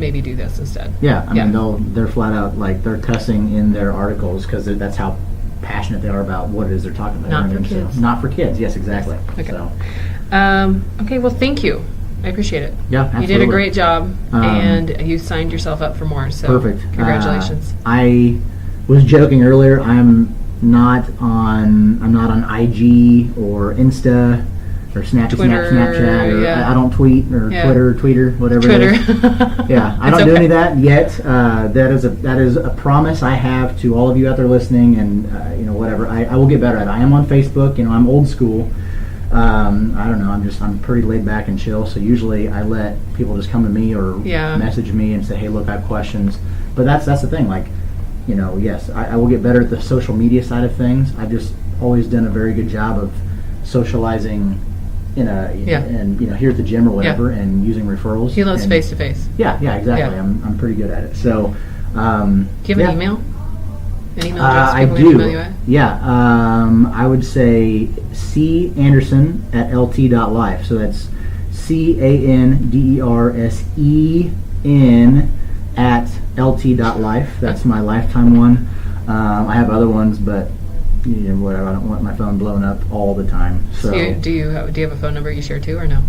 Maybe do this instead. Yeah, I mean, they're flat out, like, they're cussing in their articles because that's how passionate they are about what it is they're talking about. Not for kids. So, not for kids, yes, exactly. Okay. So. Okay, well, thank you. I appreciate it. Yeah, absolutely. You did a great job, and you signed yourself up for more, so perfect. Congratulations. I was joking earlier, I'm not on IG or Insta. or Snapchat, or yeah. I don't tweet, or Yeah. Twitter, whatever Twitter. it is. Yeah, I don't do any of that yet. That is a promise I have to all of you out there listening, and whatever. I will get better at it. I am on Facebook. I'm old school. I don't know. I'm pretty laid back and chill. So usually I let people just come to me or message me and say, "Hey, look, I have questions." But that's the thing. Like, yes, I will get better at the social media side of things. I've just always done a very good job of socializing and here at the gym or whatever, and using referrals. He loves face to face. Yeah, exactly. Yeah. I'm pretty good at it. So, do you have an email? An email address? I do. Yeah, I would say candersen@lt.life. So that's CANDERSEN at lt.life. That's my lifetime one. I have other ones, but whatever. I don't want my phone blown up all the time. So do you have a phone number you share too, or no?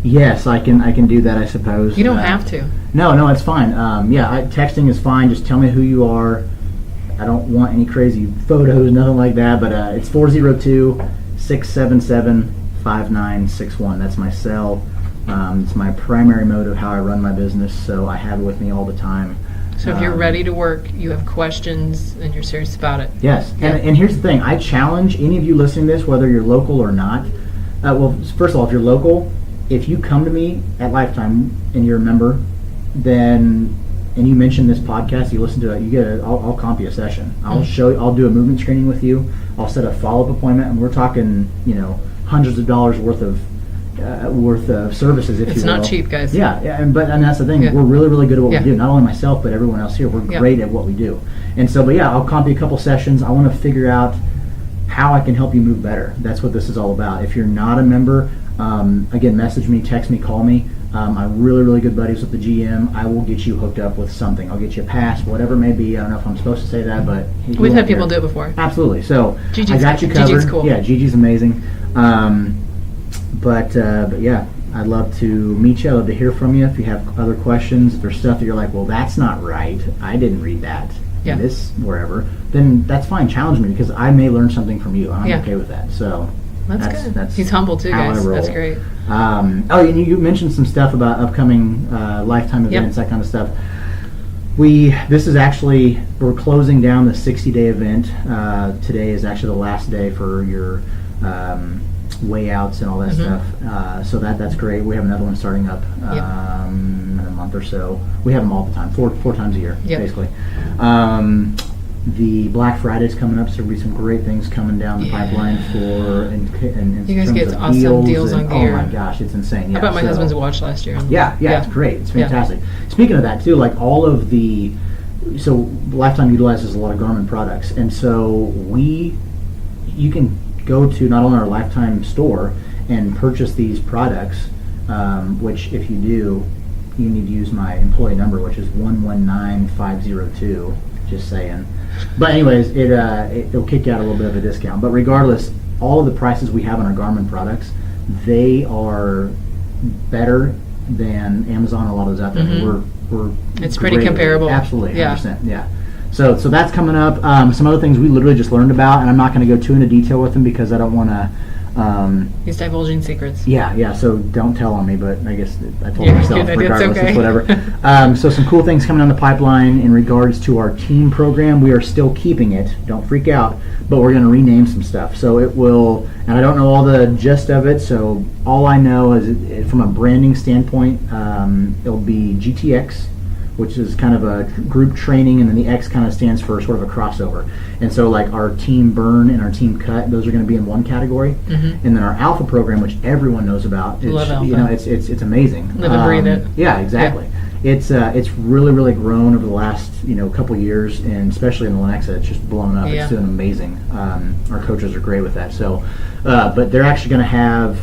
Yes, I can do that, I suppose. You don't have to. No, it's fine. Texting is fine. Just tell me who you are. I don't want any crazy photos, nothing like that. But it's 402-677-5961. That's my cell. It's my primary mode of how I run my business, so I have it with me all the time. So if you're ready to work, you have questions, and you're serious about it. Yes, and here's the thing. I challenge any of you listening to this, whether you're local or not. Well, first of all, if you're local, if you come to me at Lifetime and you're a member, and you mention this podcast, you listen to it, I'll comp you a session. I'll do a movement screening with you. I'll set a follow-up appointment, and we're talking, hundreds of dollars worth of services, if you will. It's not cheap, guys. Yeah, and that's the thing. Yeah. We're really, really good at what we do. Not only myself, but everyone else here. We're great at what we do. And so, I'll comp you a couple sessions. I want to figure out how I can help you move better. That's what this is all about. If you're not a member, again, message me, text me, call me. I'm really, really good buddies with the GM. I will get you hooked up with something. I'll get you a pass, whatever it may be. I don't know if I'm supposed to say that, but we've had people do it before. Absolutely. So Gigi's I got you covered. Gigi's cool. Yeah, Gigi's amazing. But yeah, I'd love to meet you. I'd love to hear from you. If you have other questions, if there's stuff that you're like, well, that's not right. I didn't read that. Yeah. This wherever, then that's fine. Challenge me, because I may learn something from you. I'm okay with that. So that's good. He's humble too, guys. That's great. And you mentioned some stuff about upcoming Lifetime events, that kind of stuff. This is actually, we're closing down the 60-day event. Today is actually the last day for your way outs and all that stuff. So that's great. We have another one starting up in a month or so. We have them all the time, four times a year, basically. The Black Friday's coming up, so there'll be some great things coming down the pipeline for and you guys get awesome deals on gear. Oh my gosh, it's insane. I bought my husband's watch last year. Yeah, it's great. It's fantastic. Speaking of that too, like all of so Lifetime utilizes a lot of Garmin products, and so you can go to not only our Lifetime store and purchase these products, which if you do, you need to use my employee number, which is 119502. Just saying. But anyways, it'll kick you out a little bit of a discount. But regardless, all of the prices we have on our Garmin products, they are better than Amazon. A lot of those out there. It's pretty comparable. Absolutely, 100%. Yeah. So that's coming up. Some other things we literally just learned about, and I'm not going to go too into detail with them because I don't want to. He's divulging secrets. Yeah. So don't tell on me, but I guess I told myself regardless. It's okay. It's whatever. So some cool things coming down the pipeline in regards to our team program. We are still keeping it. Don't freak out. But we're going to rename some stuff. So it will, and I don't know all the gist of it. So all I know is from a branding standpoint, it'll be GTX, which is kind of a group training, and then the X kind of stands for sort of a crossover. And so like our team burn and our team cut, those are going to be in one category. And then our Alpha program, which everyone knows about, Love Alpha. It's amazing. Live and breathe it. Yeah, exactly. Yeah. It's really, really grown over the last couple years, and especially in the Lenexa, it's just blown up. It's doing amazing. Our coaches are great with that. So, but they're actually going to have,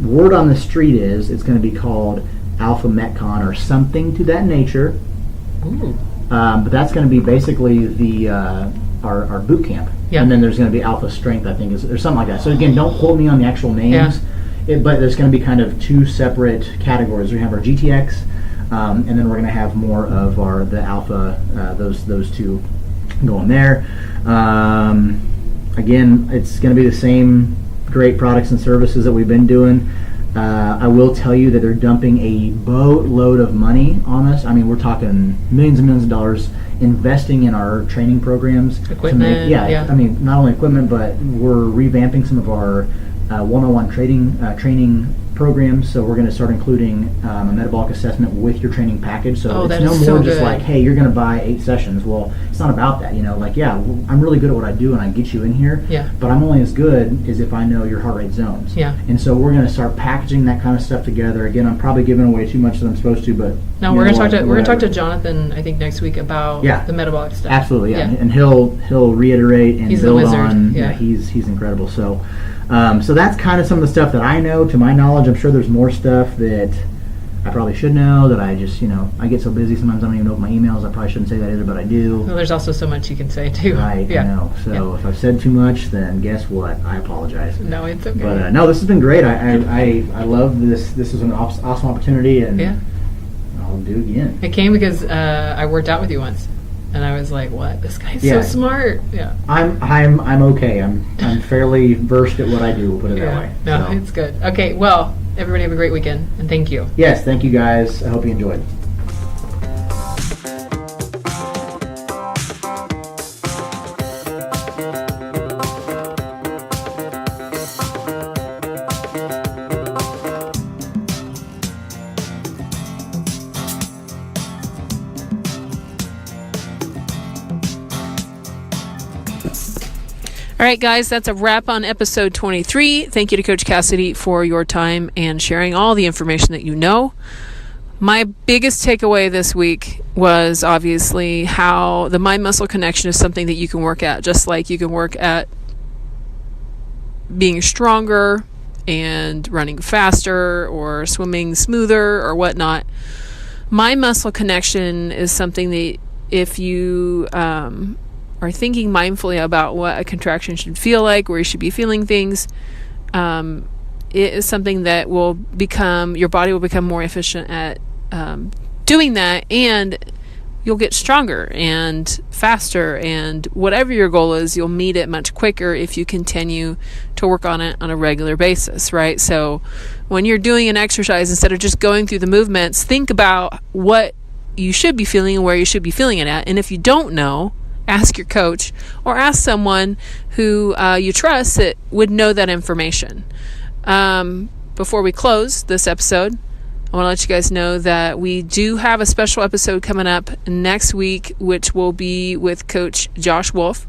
word on the street is it's going to be called Alpha Metcon or something to that nature. But that's going to be basically our boot camp, and then there's going to be Alpha Strength, I think, or something like that. So again, don't quote me on the actual names, but there's going to be kind of two separate categories. We have our GTX, and then we're going to have more of the Alpha. Those two going there. Again, it's going to be the same great products and services that we've been doing. I will tell you that they're dumping a boatload of money on us. I mean, we're talking millions and millions of dollars investing in our training programs. Equipment, I mean, not only equipment, but we're revamping some of our one-on-one training programs. So we're going to start including a metabolic assessment with your training package. So it's no more just like, hey, you're going to buy 8 sessions. Well, it's not about that. Like, yeah, I'm really good at what I do and I get you in here. Yeah. But I'm only as good as if I know your heart rate zones. Yeah. And so we're going to start packaging that kind of stuff together. Again, I'm probably giving away too much that I'm supposed to, but no, we're going to talk to Jonathan, I think, next week about the metabolic stuff. Absolutely, yeah. And he'll reiterate and he's build the wizard. on. Yeah, he's incredible. So so that's kind of some of the stuff that I know to my knowledge. I'm sure there's more stuff that I probably should know that I just, I get so busy sometimes I don't even open my emails. I probably shouldn't say that either, but I do. Well, there's also so much you can say too. Right, I know. So if I've said too much, then guess what? I apologize. No, it's okay. But no, this has been great. I love this. This is an awesome opportunity, and I'll do it again. It came because I worked out with you once. And I was like, "What? This guy's so smart." Yeah. I'm okay. I'm fairly versed at what I do. We'll put it that way. No, it's good. Okay. Well, everybody have a great weekend, and thank you. Yes, thank you guys. I hope you enjoyed. All right, guys, that's a wrap on episode 23. Thank you to Coach Cassidy for your time and sharing all the information that you know. My biggest takeaway this week was obviously how the mind-muscle connection is something that you can work at, just like you can work at being stronger and running faster or swimming smoother or whatnot. Mind-muscle connection is something that if you are thinking mindfully about what a contraction should feel like, where you should be feeling things, it is something that your body will become more efficient at doing that, and you'll get stronger and faster, and whatever your goal is, you'll meet it much quicker if you continue to work on it on a regular basis, right? So when you're doing an exercise, instead of just going through the movements, think about what you should be feeling and where you should be feeling it at. And if you don't know, ask your coach or ask someone who you trust that would know that information. Before we close this episode, I want to let you guys know that we do have a special episode coming up next week, which will be with Coach Josh Wolf.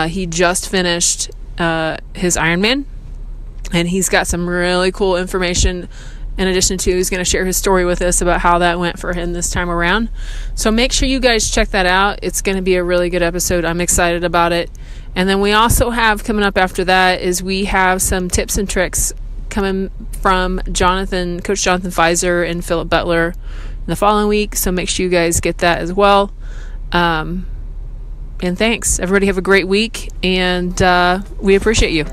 He just finished his Ironman, and he's got some really cool information. In addition to, he's going to share his story with us about how that went for him this time around. So make sure you guys check that out. It's going to be a really good episode. I'm excited about it. And then we also have coming up after that is we have some tips and tricks coming from Coach Jonathan Pfizer and Philip Butler in the following week. So make sure you guys get that as well. And thanks. Everybody have a great week, and we appreciate you.